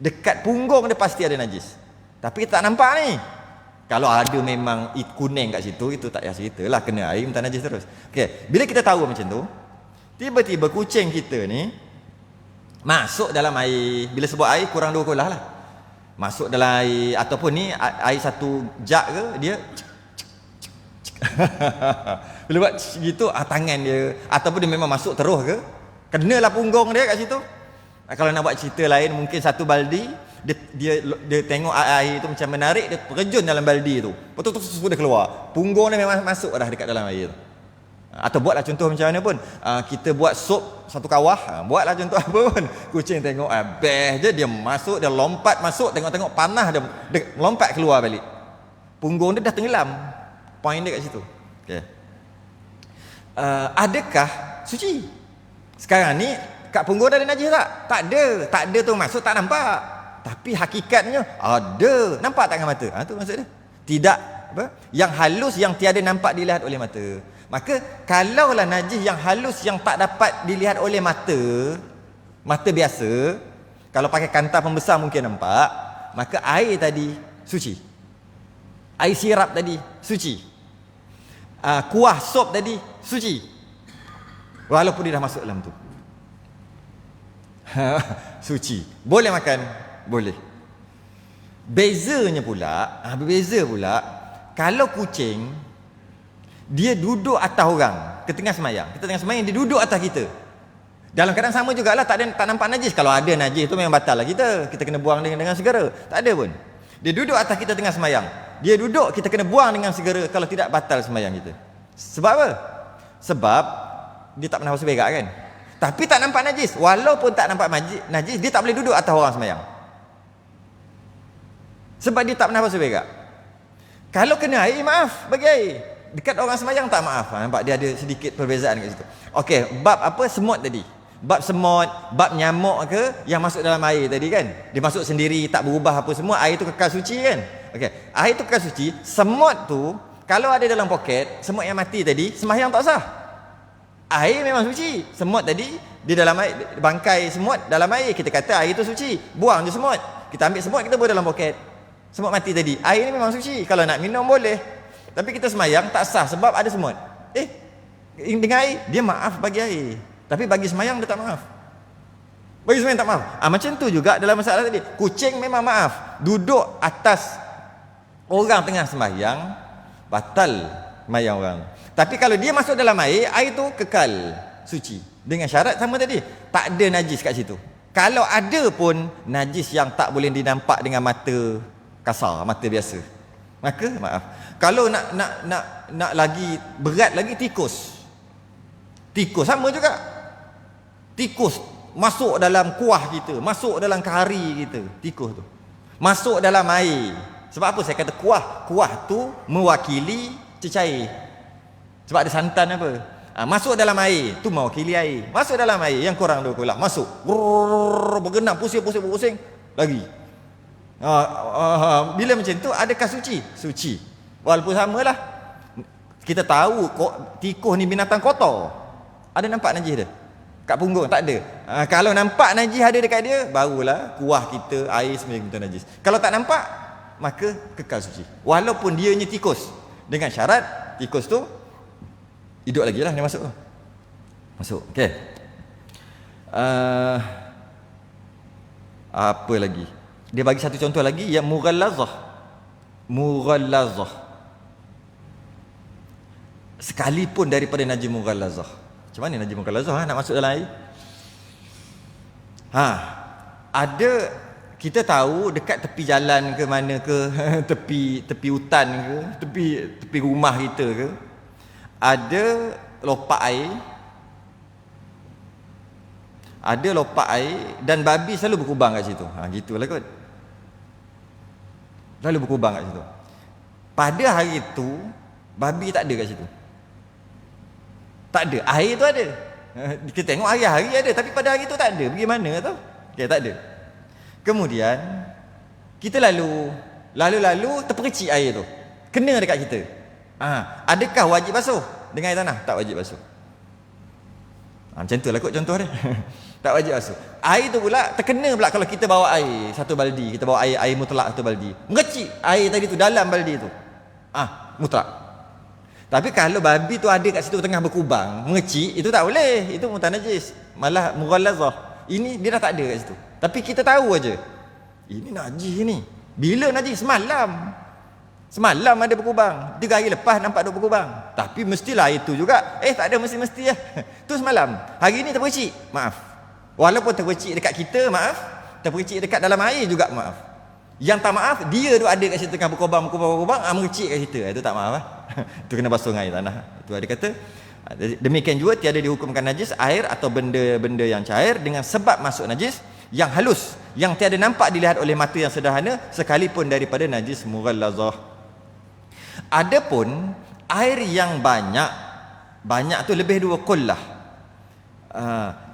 dekat punggung dia pasti ada najis. Tapi kita tak nampak ni. Kalau ada memang kuning kat situ, itu tak payah ceritalah, kena air minta najis terus. Okey, bila kita tahu macam tu, tiba-tiba kucing kita ni masuk dalam air. Bila sebut air, kurang 2 kolah lah. Masuk dalam air, ataupun ni air satu jug ke, dia bila buat gitu, tangan dia, ataupun dia memang masuk terus ke, kenalah punggung dia kat situ. Kalau nak buat cerita lain, mungkin satu baldi, dia tengok air tu macam menarik, dia terjun dalam baldi tu, betul dia keluar, punggung dia memang masuk dah dekat dalam air tu. Atau buatlah contoh macam mana pun, kita buat sup satu kawah, buatlah contoh apa pun, kucing tengok best je, dia masuk, dia lompat masuk, tengok-tengok panah, dia lompat keluar balik, punggung dia dah tenggelam. Point dia kat situ. Okay. Adakah suci? Sekarang ni kat punggung dah ada najis tak? Tak ada tu, masuk tak nampak. Tapi hakikatnya ada. Nampak tak dengan mata? Tu maksud dia. Tidak apa? Yang halus yang tiada nampak dilihat oleh mata. Maka kalaulah najis yang halus yang tak dapat dilihat oleh mata biasa, kalau pakai kantar pembesar mungkin nampak, maka air tadi suci. Air sirap tadi suci. Kuah sop tadi suci, walaupun dia dah masuk dalam tu. Suci. Boleh makan? Boleh. Bezanya pula, kalau kucing dia duduk atas orang ketengah semayang, kita tengah semayang, dia duduk atas kita, dalam keadaan sama jugalah, tak nampak najis. Kalau ada najis tu memang batal lah kita kena buang dengan segera. Tak ada pun. Dia duduk atas kita tengah semayang, dia duduk, kita kena buang dengan segera. Kalau tidak, batal semayang kita. Sebab apa? Sebab dia tak pernah basuh berak kan. Tapi tak nampak najis. Walaupun tak nampak najis, dia tak boleh duduk atas orang semayang, sebab dia tak pernah basuh berak. Kalau kena air, maaf bagi air. Dekat orang semayang tak maaf. Nampak dia ada sedikit perbezaan kat situ. Okey, bab apa? Semut tadi. Bab semut, bab nyamuk ke yang masuk dalam air tadi kan, dia masuk sendiri, tak berubah apa semua, air tu kekal suci kan. Okey, air tu kekal suci. Semut tu kalau ada dalam poket, semut yang mati tadi, sembahyang tak sah. Air memang suci. Semut tadi di dalam air, bangkai semut dalam air, kita kata air tu suci, buang je semut. Kita ambil semut, kita buang dalam poket. Semut mati tadi, air ni memang suci. Kalau nak minum boleh. Tapi kita sembahyang tak sah sebab ada semut. Dengan air, dia maaf bagi air. Tapi bagi semayang dia tak maaf. Bagi semayang tak maaf. Macam tu juga dalam masalah tadi. Kucing memang maaf. Duduk atas orang tengah sembahyang, batal sembahyang orang. Tapi kalau dia masuk dalam air, air tu kekal suci. Dengan syarat sama tadi, tak ada najis kat situ. Kalau ada pun najis yang tak boleh dinampak dengan mata kasar, mata biasa, maka maaf. Kalau nak lagi berat lagi, tikus. Tikus sama juga. Tikus masuk dalam kuah kita, masuk dalam kari kita, tikus tu. Masuk dalam air. Sebab apa saya kata kuah? Kuah tu mewakili cecair. Sebab ada santan apa? Masuk dalam air, tu mewakili air. Masuk dalam air, yang kurang 2 kolah. Masuk. Bergenang, pusing. Lagi. Bila macam tu, adakah suci? Suci. Walaupun samalah. Kita tahu tikus ni binatang kotor. Ada nampak najis dia? Kat punggung? Tak ada. Kalau nampak najis ada dekat dia, barulah kuah kita, air semua kita najis. Kalau tak nampak, maka kekal suci. Walaupun dianya tikus. Dengan syarat, tikus tu hidup lagi lah dia masuk. Masuk. Okey. Apa lagi? Dia bagi satu contoh lagi yang mughallazah. Mughallazah. Sekalipun daripada najis mughallazah. Macam mana najis mughallazah nak masuk dalam air? Ada, kita tahu dekat tepi jalan ke mana ke, tepi hutan ke, tepi rumah kita ke, ada lopak air. Ada lopak air dan babi selalu berkubang kat situ. Gitulah kot. Selalu berkubang kat situ. Pada hari itu babi tak ada kat situ. Tak ada. Air tu ada. Kita tengok hari-hari ada, tapi pada hari tu tak ada. Bagaimana tu? Okay, tak ada. Kemudian kita lalu terpercik air tu. Kena dekat kita. Adakah wajib basuh dengan air tanah? Tak wajib basuh. Macam tu lah kot contoh dia. Tak wajib basuh. Air tu pula terkena pula kalau kita bawa air satu baldi, kita bawa air mutlak satu baldi. Mengecik air tadi tu dalam baldi tu. Mutlak. Tapi kalau babi tu ada kat situ tengah berkubang, mengecik, itu tak boleh. Itu mutan najis. Malah mughallazah. Ini dia dah tak ada kat situ. Tapi kita tahu aja. Ini najis ni. Bila najis? Semalam. Semalam ada berkubang. 3 hari lepas nampak ada berkubang. Tapi mestilah itu juga. Tak ada mesti lah. Tu semalam. Hari ni terpercik. Maaf. Walaupun terpercik dekat kita, maaf. Terpercik dekat dalam air juga, maaf. Yang tak maaf, dia tu ada kat situ tengah berkubang, mengecik kat situ. Itu tak maaf lah. Itu kena basuh dengan air tanah. Itu ada kata. Demikian juga tiada dihukumkan najis air atau benda-benda yang cair dengan sebab masuk najis yang halus, yang tiada nampak dilihat oleh mata yang sederhana sekalipun daripada najis mughallazah. Adapun air yang banyak tu lebih 2 qullah,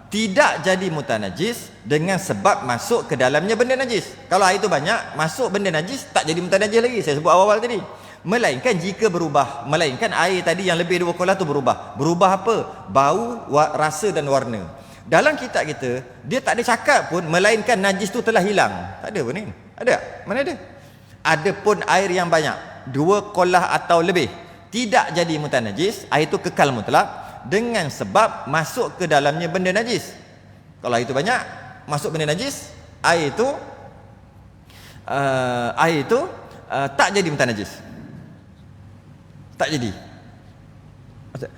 tidak jadi mutanajis dengan sebab masuk ke dalamnya benda najis. Kalau air itu banyak, masuk benda najis, tak jadi mutanajis lagi. Saya sebut awal-awal tadi. Melainkan jika berubah, melainkan air tadi yang lebih 2 qullah tu berubah. Berubah apa? Bau, rasa dan warna. Dalam kitab kita, dia tak ada cakap pun melainkan najis tu telah hilang. Tak ada pun ni. Ada? Mana ada? Ada pun air yang banyak, 2 qullah atau lebih, tidak jadi mutanajis, air itu kekal mutlak dengan sebab masuk ke dalamnya benda najis. Kalau itu banyak masuk benda najis, air itu tak jadi mutanajis. Tak jadi.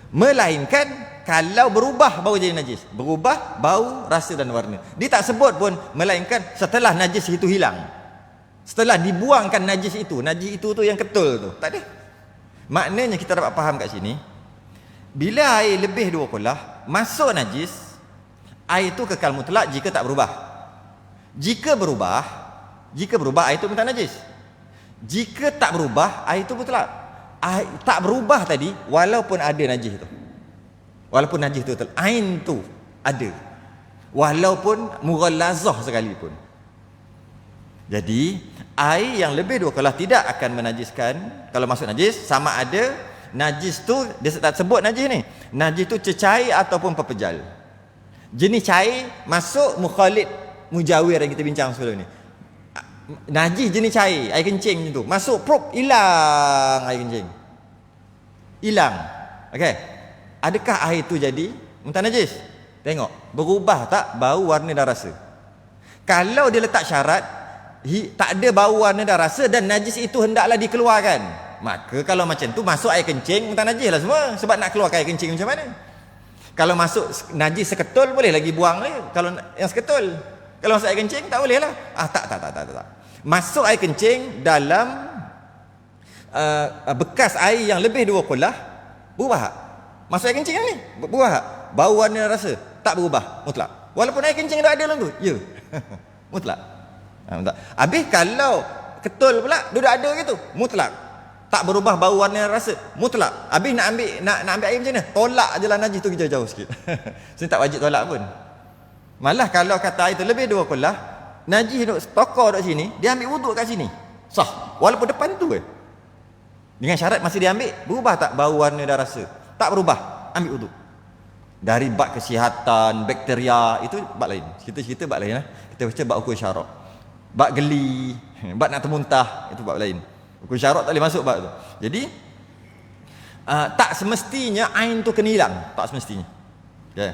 Melainkan kalau berubah baru jadi najis. Berubah bau, rasa dan warna. Dia tak sebut pun melainkan setelah najis itu hilang. Setelah dibuangkan najis itu tu yang ketul tu. Tak ada. Maknanya kita dapat faham kat sini, bila air lebih 2 qullah masuk najis, air itu kekal mutlak jika tak berubah. Jika berubah air itu mutlak najis. Jika tak berubah, air itu mutlak. Tak berubah tadi walaupun ada najis itu. Walaupun najis itu ain tu ada. Walaupun mughallazah sekalipun. Jadi air yang lebih 2 qullah tidak akan menajiskan. Kalau masuk najis, sama ada najis tu, dia tak sebut najis ni, najis tu cecair ataupun pepejal. Jenis cair masuk mukhalid mujawir yang kita bincang sebelum ni. Najis jenis cair, air kencing tu masuk prop, hilang air kencing, hilang. Okey, Adakah air itu jadi muntah najis? Tengok, berubah tak bau, warna dan rasa? Kalau dia letak syarat tak ada bau, warna dan rasa dan najis itu hendaklah dikeluarkan, maka kalau macam tu masuk air kencing muntah najis lah semua, sebab nak keluarkan air kencing macam mana? Kalau masuk najis seketul boleh lagi buang lagi, kalau yang seketul. Kalau masuk air kencing tak boleh lah. Tak. Masuk air kencing dalam bekas air yang lebih 2 kolah, berubah tak? Masuk air kencing ni berubah tak? Bau, warna, rasa tak berubah, mutlak. Walaupun air kencing dah ada dalam tu, ya. Mutlak. Habis kalau ketul pula dah ada gitu, mutlak. Tak berubah bau, warna, rasa, mutlak. Habis nak ambil air macam mana? Tolak je lah najis tu jauh-jauh sikit. Saya tak wajib tolak pun. Malah kalau kata air tu lebih 2 kolah, najis duk tokor duk sini, dia ambil wuduk kat sini, sah. Walaupun depan tu dengan syarat masa dia ambil, berubah tak bau, warna dan rasa? Tak berubah, ambil wuduk. Dari bab kesihatan, bakteria, itu bab lain. Kita cerita bab lain lah. Kita baca bab hukum syarak. Bab geli, bab nak termuntah, itu bab lain. Hukum syarak tak boleh masuk bab tu. Jadi tak semestinya ain tu kena hilang, tak semestinya. Okay.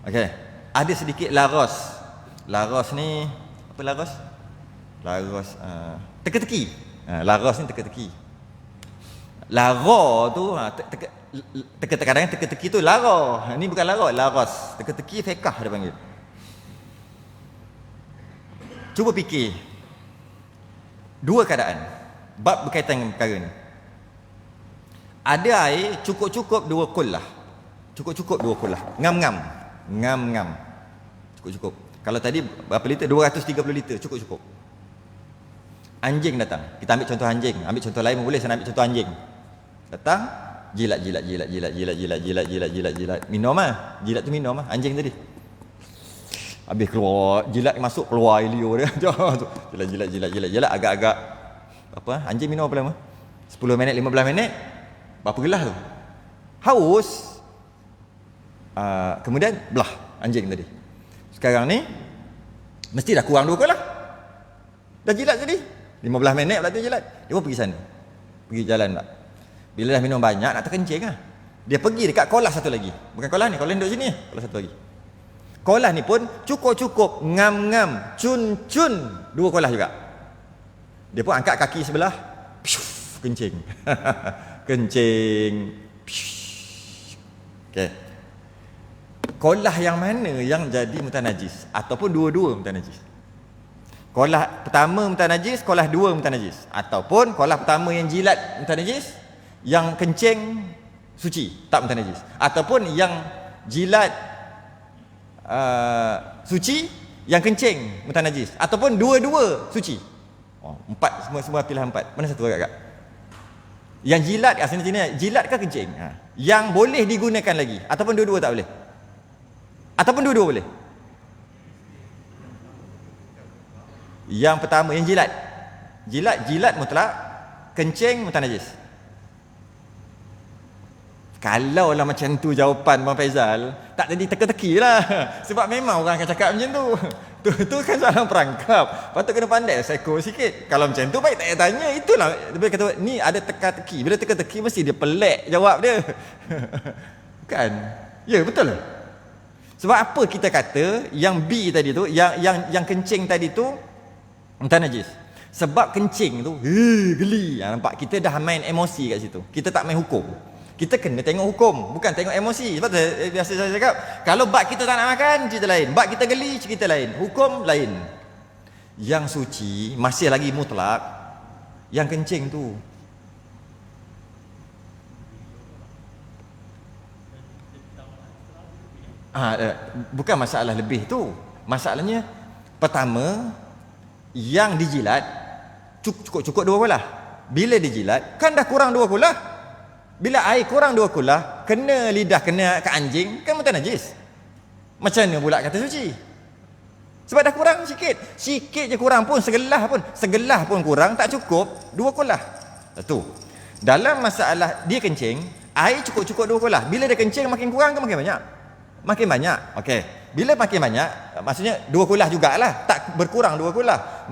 Okay. Ada sedikit laros. Laros ni apa laros? Laros teka-teki. Laros ni teka-teki. Lara tu kadang-kadang teka-teki tu lara. Ni bukan lara, laros. Teka-teki fiqh dia panggil. Cuba fikir. 2 keadaan bab berkaitan dengan perkara ni. Ada air cukup-cukup 2 kolah. Cukup-cukup 2 kolah. Ngam-ngam. Cukup-cukup. Kalau tadi berapa liter? 230 liter, cukup-cukup. Anjing datang. Kita ambil contoh anjing. Ambil contoh lain pun boleh, saya nak ambil contoh anjing. Datang, jilat. Minum ah. Jilat tu minum ah, anjing tadi. Habis keluar, jilat masuk keluar ilio dia. Jilat agak-agak apa? Anjing minum berapa lama? 10 minit, 15 minit. Berapa gelas tu? Haus. Kemudian belah anjing tadi. Sekarang ni mesti dah kurang 2 kolah. Dah jilat tadi 15 minit pula tu jilat. Dia pun pergi sana, pergi jalan tak. Bila dah minum banyak nak terkencing lah, dia pergi dekat kolah satu lagi. Bukan kolah ni, kolah ni duduk sini, kolah satu lagi. Kolah ni pun cukup-cukup, ngam-ngam, cun-cun, 2 kolah juga. Dia pun angkat kaki sebelah, kencing. Kencing. Okay. Kolah yang mana yang jadi muntah najis? Ataupun dua-dua muntah najis? Kolah pertama muntah najis, kolah 2 muntah najis. Ataupun kolah pertama yang jilat muntah najis, yang kencing suci, tak muntah najis. Ataupun yang jilat suci, yang kencing muntah najis. Ataupun dua-dua suci. 4, semua pilihan 4. Mana satu agak-agak? Yang jilat kat sini, jilat ke kencing? Yang boleh digunakan lagi. Ataupun dua-dua tak boleh? Ataupun dua-dua boleh? Yang pertama, yang jilat. Jilat mutlak, kencing muntah najis. Kalau lah macam tu jawapan Bang Faizal, tak jadi teka-teki lah. Sebab memang orang akan cakap macam tu. Tu kan soalan perangkap. Patut kena pandai psycho sikit. Kalau macam tu baik tak payah tanya. Itulah dia kata ni ada teka-teki. Bila teka-teki mesti dia pelik jawab dia. Kan? Ya, betul lah. Sebab apa kita kata yang B tadi tu, yang kencing tadi tu muntah najis? Sebab kencing tu geli. Nampak kita dah main emosi kat situ. Kita tak main hukum. Kita kena tengok hukum, bukan tengok emosi. Sebab tu biasa saya cakap, kalau bak kita tak nak makan, cerita lain. Bak kita geli, cerita lain. Hukum lain. Yang suci masih lagi mutlak. Yang kencing tu bukan masalah lebih tu. Masalahnya pertama, yang dijilat cukup 2 kolah. Bila dijilat kan dah kurang 2 kolah. Bila air kurang 2 kolah, kena lidah, kena ke anjing, kan muntah najis. Macam mana pula kata suci? Sebab dah kurang sikit. Sikit je kurang pun, segelah pun kurang, tak cukup 2 kolah. Satu. Dalam masalah dia kencing, air cukup 2 kolah. Bila dia kencing makin kurang ke makin banyak? Makin banyak. Okey. Bila makin banyak, maksudnya 2 kolah jugalah, tak berkurang 2 kolah.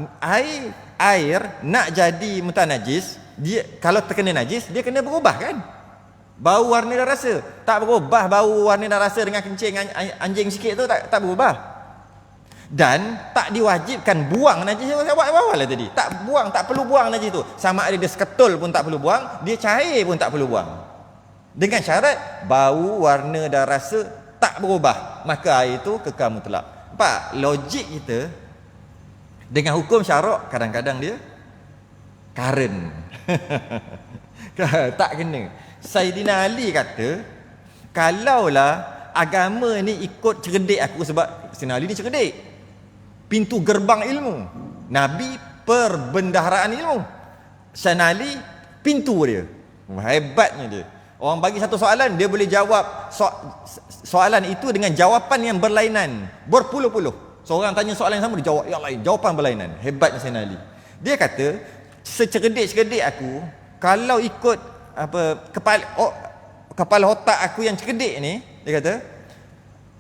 Air nak jadi muntah najis, dia kalau terkena najis, dia kena berubah kan? Bau, warna dan rasa. Tak berubah bau, warna dan rasa dengan kencing anjing sikit tu tak berubah. Dan tak diwajibkan buang najis. Awal-awal lah tadi. Tak buang, tak perlu buang najis tu. Sama ada dia seketul pun tak perlu buang, dia cair pun tak perlu buang. Dengan syarat bau, warna dan rasa tak berubah, maka air itu kekal mutlak. Nampak logik kita dengan hukum syarak kadang-kadang dia current. Tak kena. Sayyidina Ali kata, kalaulah agama ni ikut cerdik aku, sebab Sayyidina Ali ni cerdik, pintu gerbang ilmu, Nabi perbendaharaan ilmu, Sayyidina Ali pintu dia. Hebatnya dia. Orang bagi satu soalan, dia boleh jawab soalan itu dengan jawapan yang berlainan, berpuluh-puluh. Seorang tanya soalan yang sama, dia jawab yang lain, jawapan berlainan. Hebatnya Sayyidina Ali. Dia kata, secerdik-cerdik aku, kalau ikut kepala otak aku yang cerdik ni, dia kata,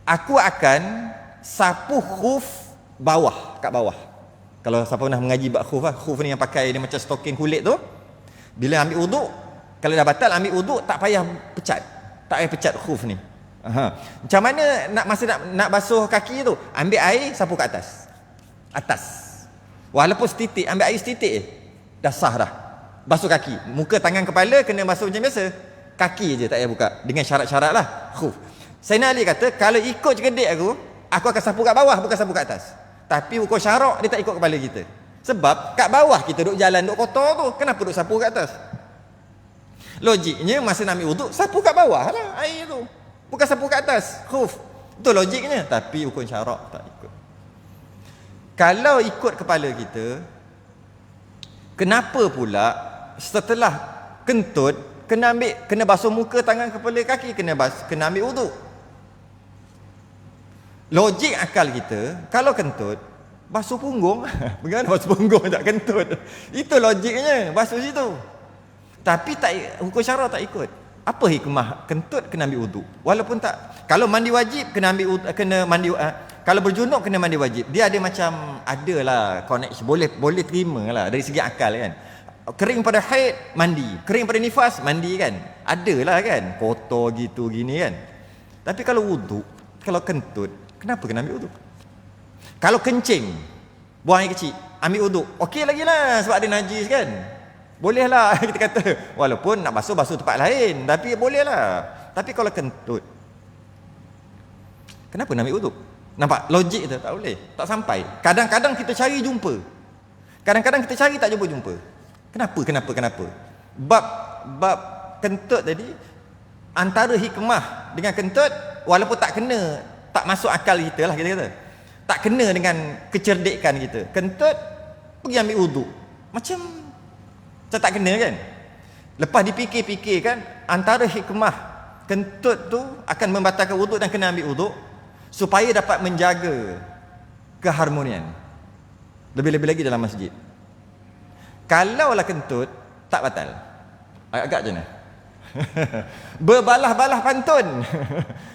aku akan sapu khuf bawah, kat bawah. Kalau siapa pernah mengaji bab khuf, khuf ni yang pakai dia macam stoking kulit tu, bila ambil wuduk, kalau dah batal ambil wuduk, tak payah pecat khuf ni. Macam mana nak basuh kaki tu? Ambil air, sapu kat atas. Walaupun setitik, ambil air setitik dah sah dah. Basuh kaki, muka, tangan, kepala kena basuh macam biasa. Kaki je tak payah buka, dengan syarat-syarat lah. Sayyidina Ali kata, kalau ikut cerdik aku akan sapu kat bawah, bukan sapu kat atas. Tapi hukum syarak dia tak ikut kepala kita. Sebab kat bawah kita duduk jalan, duduk kotor tu, kenapa duduk sapu kat atas? Logiknya masa nak ambil wuduk, sapu kat bawah lah air tu, bukan sapu kat atas. Itu logiknya. Tapi hukum syarak tak ikut. Kalau ikut kepala kita, kenapa pula setelah kentut kena basuh muka, tangan, kepala, kaki, kena ambil wuduk? Logik akal kita, kalau kentut basuh punggung. Bagaimana basuh punggung tak kentut? Itu logiknya, basuh situ. Tapi hukum syarak tak ikut. Apa hikmah kentut kena ambil wuduk? Walaupun tak, kalau mandi wajib kena ambil kalau berjunub kena mandi wajib. Dia ada macam, adalah connection, boleh terima lah dari segi akal kan. Kering pada haid mandi, kering pada nifas mandi kan, adalah kan, kotor gitu gini kan. Tapi kalau wuduk, kalau kentut, kenapa kena ambil wuduk? Kalau kencing, buang air kecil, ambil wuduk, okey lagi lah, sebab ada najis kan, boleh lah. Kita kata walaupun nak basuh tempat lain, tapi boleh lah. Tapi kalau kentut, kenapa nak ambil wuduk? Nampak logik tu tak boleh, tak sampai. Kadang-kadang kita cari jumpa, kadang-kadang kita cari tak jumpa. Kenapa? Bab kentut tadi, antara hikmah dengan kentut, walaupun tak masuk akal kita lah, kita kata tak kena dengan kecerdikan kita, kentut pergi ambil wuduk, macam tak kena kan. Lepas dipikir-fikir kan, antara hikmah kentut tu akan membatalkan wuduk dan kena ambil wuduk, supaya dapat menjaga keharmonian. Lebih-lebih lagi dalam masjid. Kalaulah kentut tak batal, agak je nah. Berbalah-balah pantun.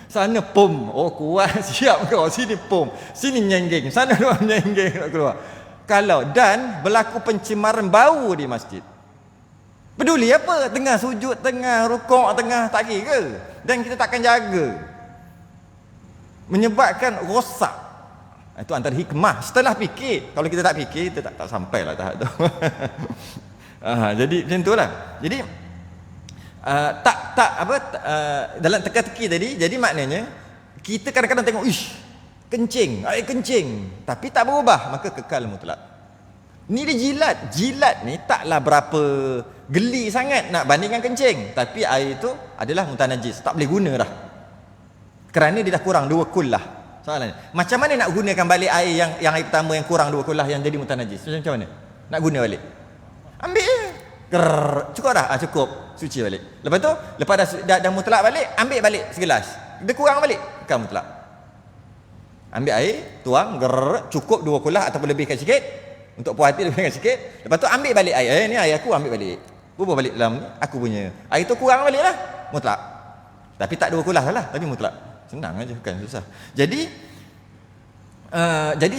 Sana pom, oh kuat, siap kau, sini pom, sini nyenggeng, sana luar nyenggeng nak keluar. Kalau dan berlaku pencemaran bau di masjid, peduli apa? Tengah sujud, tengah rukuk, tengah tak kira, dan kita takkan jaga, menyebabkan rosak. Itu antara hikmah. Setelah fikir, kalau kita tak fikir, kita tak sampailah tahap tu. Jadi macam itulah. Jadi dalam teka-teki tadi, jadi maknanya kita kadang-kadang tengok, kencing, air kencing, tapi tak berubah, maka kekal mutlak. Ni dia jilat ni taklah berapa geli sangat nak bandingkan kencing, tapi air itu adalah mutanajis, tak boleh guna dah, kerana dia dah kurang 2 kul lah. Soalannya, macam mana nak gunakan balik air yang air pertama yang kurang 2 kulah yang jadi mutanajis? Macam mana nak guna balik? Ambil je, cukup dah, cukup, suci balik. Lepas tu, lepas dah mutlak balik, ambil balik segelas, dia kurang balik, kan mutlak. Ambil air, tuang, cukup 2 kulah ataupun lebihkan sikit, untuk puas hati lebihkan sikit. Lepas tu ambil balik air, ni air aku, ambil balik, bubuh balik dalam ni, aku punya air tu kurang balik lah, mutlak. Tapi tak 2 kulah lah, tapi mutlak. Senang aja, bukan susah. Jadi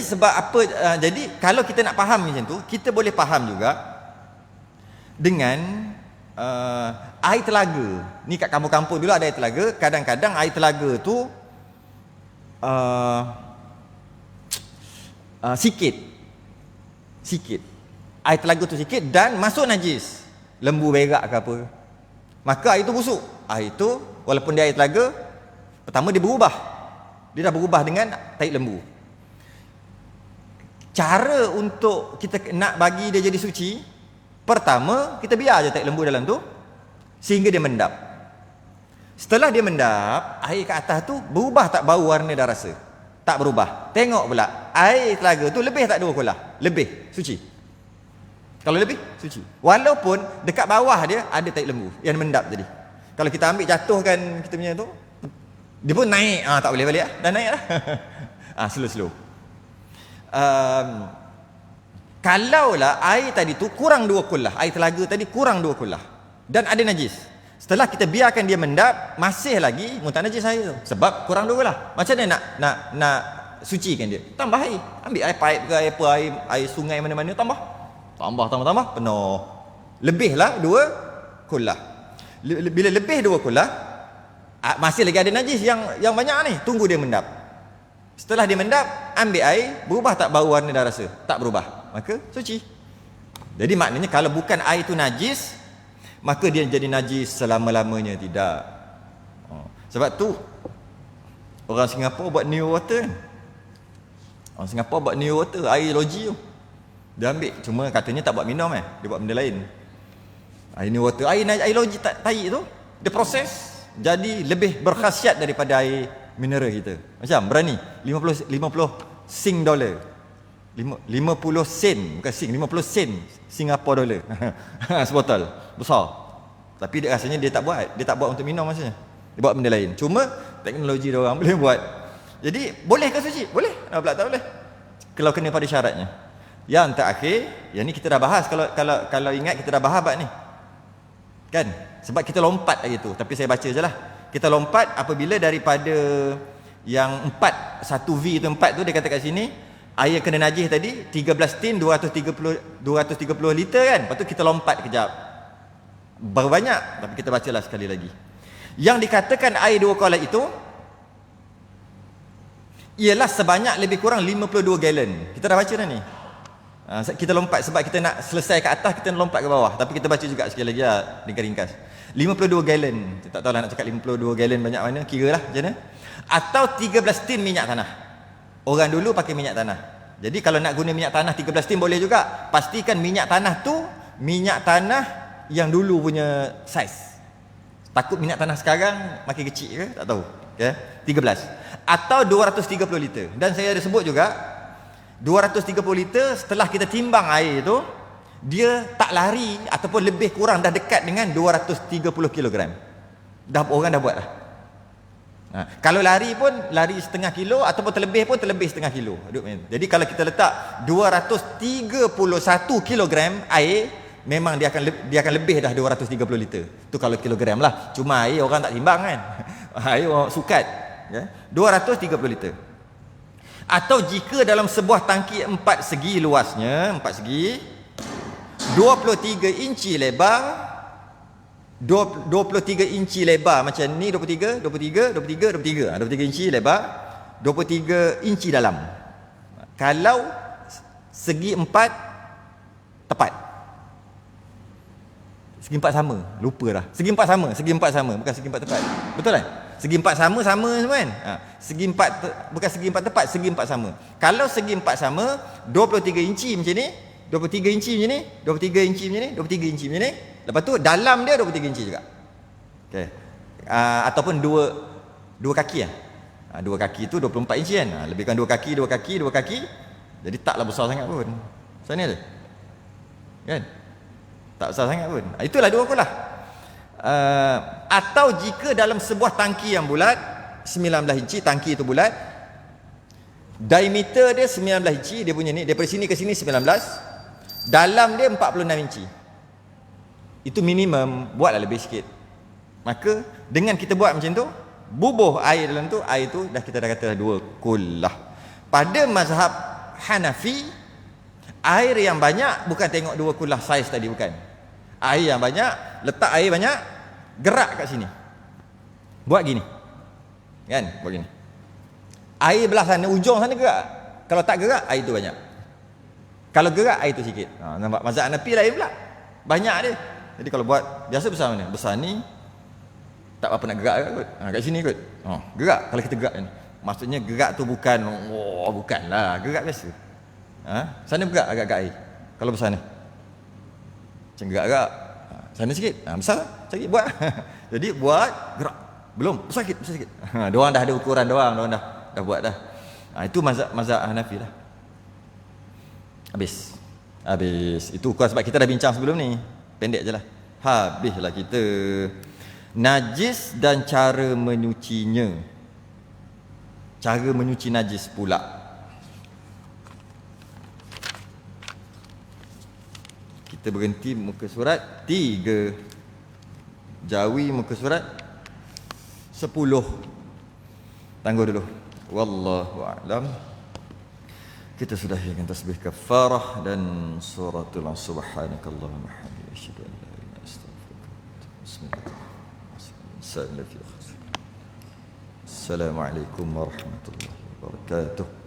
sebab apa, jadi kalau kita nak faham macam tu, kita boleh faham juga dengan air telaga. Ni kat kampung-kampung dulu ada air telaga. Kadang-kadang air telaga tu sikit. Air telaga tu sikit dan masuk najis. Lembu berak ke apa. Maka air tu busuk. Air tu walaupun dia air telaga, pertama dia berubah. Dia dah berubah dengan tahi lembu. Cara untuk kita nak bagi dia jadi suci, pertama kita biar je tahi lembu dalam tu sehingga dia mendap. Setelah dia mendap, air kat atas tu berubah tak bau, warna dan rasa? Tak berubah. Tengok pula, air telaga tu lebih tak 2 kolah? Lebih, suci. Kalau lebih, suci. Walaupun dekat bawah dia ada tahi lembu yang mendap tadi. Kalau kita ambil jatuhkan kita punya tu, dia pun naik. Tak boleh balik lah. Dah naik lah. Slow-slow. Kalaulah air tadi tu kurang 2 kolah, air telaga tadi kurang 2 kolah dan ada najis, setelah kita biarkan dia mendap, masih lagi muntah najis air tu sebab kurang 2 kolah. Macam mana nak sucikan dia? Tambah air. Ambil air pipe ke air sungai mana-mana, tambah penuh. Lebihlah 2 kolah. Bila lebih 2 kolah, masih lagi ada najis yang banyak ni, tunggu dia mendap. Setelah dia mendap, ambil air, berubah tak bau, warna dan rasa? Tak berubah. Maka suci. Jadi maknanya kalau bukan air tu najis, maka dia jadi najis selama-lamanya, tidak. Sebab tu orang Singapura buat new water. Orang Singapura buat new water, air loji tu. Dia ambil, cuma katanya tak buat minum dia buat benda lain. Air new water, air loji tahi tu, dia proses jadi lebih berkhasiat daripada air mineral kita. Macam berani 50 sing dollar. 50 sen, bukan sing, 50 sen Singapore dollar. Sebotol besar. Tapi dia rasanya dia tak buat untuk minum maksudnya. Dia buat benda lain. Cuma teknologi dia orang boleh buat. Jadi boleh ke suci? Boleh. Kenapa pula tak boleh? Kalau kena pada syaratnya. Yang terakhir, yang ni kita dah bahas, kalau ingat kita dah bahas bab ni. Kan? Sebab kita lompat lagi tu, tapi saya baca je lah. Kita lompat apabila daripada yang 4, 1V tu 4 tu dia kata kat sini, air kena najis tadi 13 tin 230 liter kan. Lepas tu kita lompat kejap. Baru banyak, tapi kita bacalah sekali lagi. Yang dikatakan air 2 kolah itu ialah sebanyak lebih kurang 52 gallon. Kita dah baca dah ni. Kita lompat sebab kita nak selesai ke atas, kita lompat ke bawah. Tapi kita baca juga sekali lagi lah, ringkas-ringkas. 52 gallon. Tak tahulah nak cakap 52 gallon banyak mana, kira lah macam mana. Atau 13 tin minyak tanah. Orang dulu pakai minyak tanah. Jadi kalau nak guna minyak tanah 13 tin boleh juga. Pastikan minyak tanah tu minyak tanah yang dulu punya saiz. Takut minyak tanah sekarang makin kecil ke? Tak tahu. Okay? 13. Atau 230 liter. Dan saya ada sebut juga 230 liter setelah kita timbang air tu, dia tak lari ataupun lebih kurang dah dekat dengan 230 kilogram. Orang dah buat lah. Kalau lari pun lari setengah kilo ataupun terlebih pun terlebih setengah kilo. Jadi kalau kita letak 231 kilogram air, memang dia akan lebih dah 230 liter. Tu kalau kilogram lah. Cuma air orang tak timbang kan. Air orang sukat. 230 liter. Atau jika dalam sebuah tangki 4 segi luasnya, 4 segi, 23 inci lebar, 23 inci lebar macam ni, 23 inci lebar, 23 inci dalam. Kalau segi 4 tepat. Segi 4 sama, lupa dah. Segi 4 sama, bukan segi 4 tepat. Betul kan? Segi 4 sama semua kan? Segi 4 bukan segi 4 tepat, segi 4 sama. Kalau segi 4 sama, 23 inci macam ni, 23 inci macam ni, 23 inci macam ni, 23 inci macam ni. Lepas tu dalam dia 23 inci juga. Okey. Ataupun dua kaki lah. 2 kaki tu 24 inci kan. Lebihkan 2 kaki. Jadi taklah besar sangat pun. Macam ni je. Kan? Tak besar sangat pun. Itulah 2 kolah. Atau jika dalam sebuah tangki yang bulat 19 inci, tangki itu bulat, diameter dia 19 inci, dia punya ni, daripada sini ke sini 19, dalam dia 46 inci. Itu minimum, buatlah lebih sikit. Maka dengan kita buat macam tu, bubuh air dalam tu, air tu kita dah kata 2 kolah. Pada mazhab Hanafi, air yang banyak bukan tengok 2 kolah saiz tadi, bukan. Air yang banyak, letak air banyak, gerak kat sini. Buat gini. Kan? Buat gini. Air belah sana, ujung sana gerak. Kalau tak gerak, air tu banyak. Kalau gerak, air tu sikit. Nampak? Mazhab Hanafi lain pula. Banyak dia. Jadi kalau buat, biasa besar mana? Besar ni, tak apa nak gerak kot. Kat sini kot. Gerak. Kalau kita gerak ni. Maksudnya gerak tu bukan, bukanlah. Gerak biasa. Sana gerak agak-agak air. Kalau besar ni. Macam gerak-gerak. Sana sikit. Besar lah. Sikit buat. Jadi buat, gerak. Belum. Besar sikit. Diorang dah ada ukuran diorang dah buat dah. Itu mazhab Hanafi lah. Habis. Itu sebab kita dah bincang sebelum ni. Pendek je lah. Habislah kita. Najis dan cara menyucinya. Cara menyuci najis pula. Kita berhenti muka surat 3. Jawi muka surat 10. Tangguh dulu. Wallahu a'lam. Kita sudah dengan tasbih kafarah dan suratul subhanakallahumma hamdika asyhadu an la ilaha illa anta astaghfiruka wa atubu ilaik. Bismillahirrahmanirrahim. Assalamualaikum warahmatullahi wabarakatuh.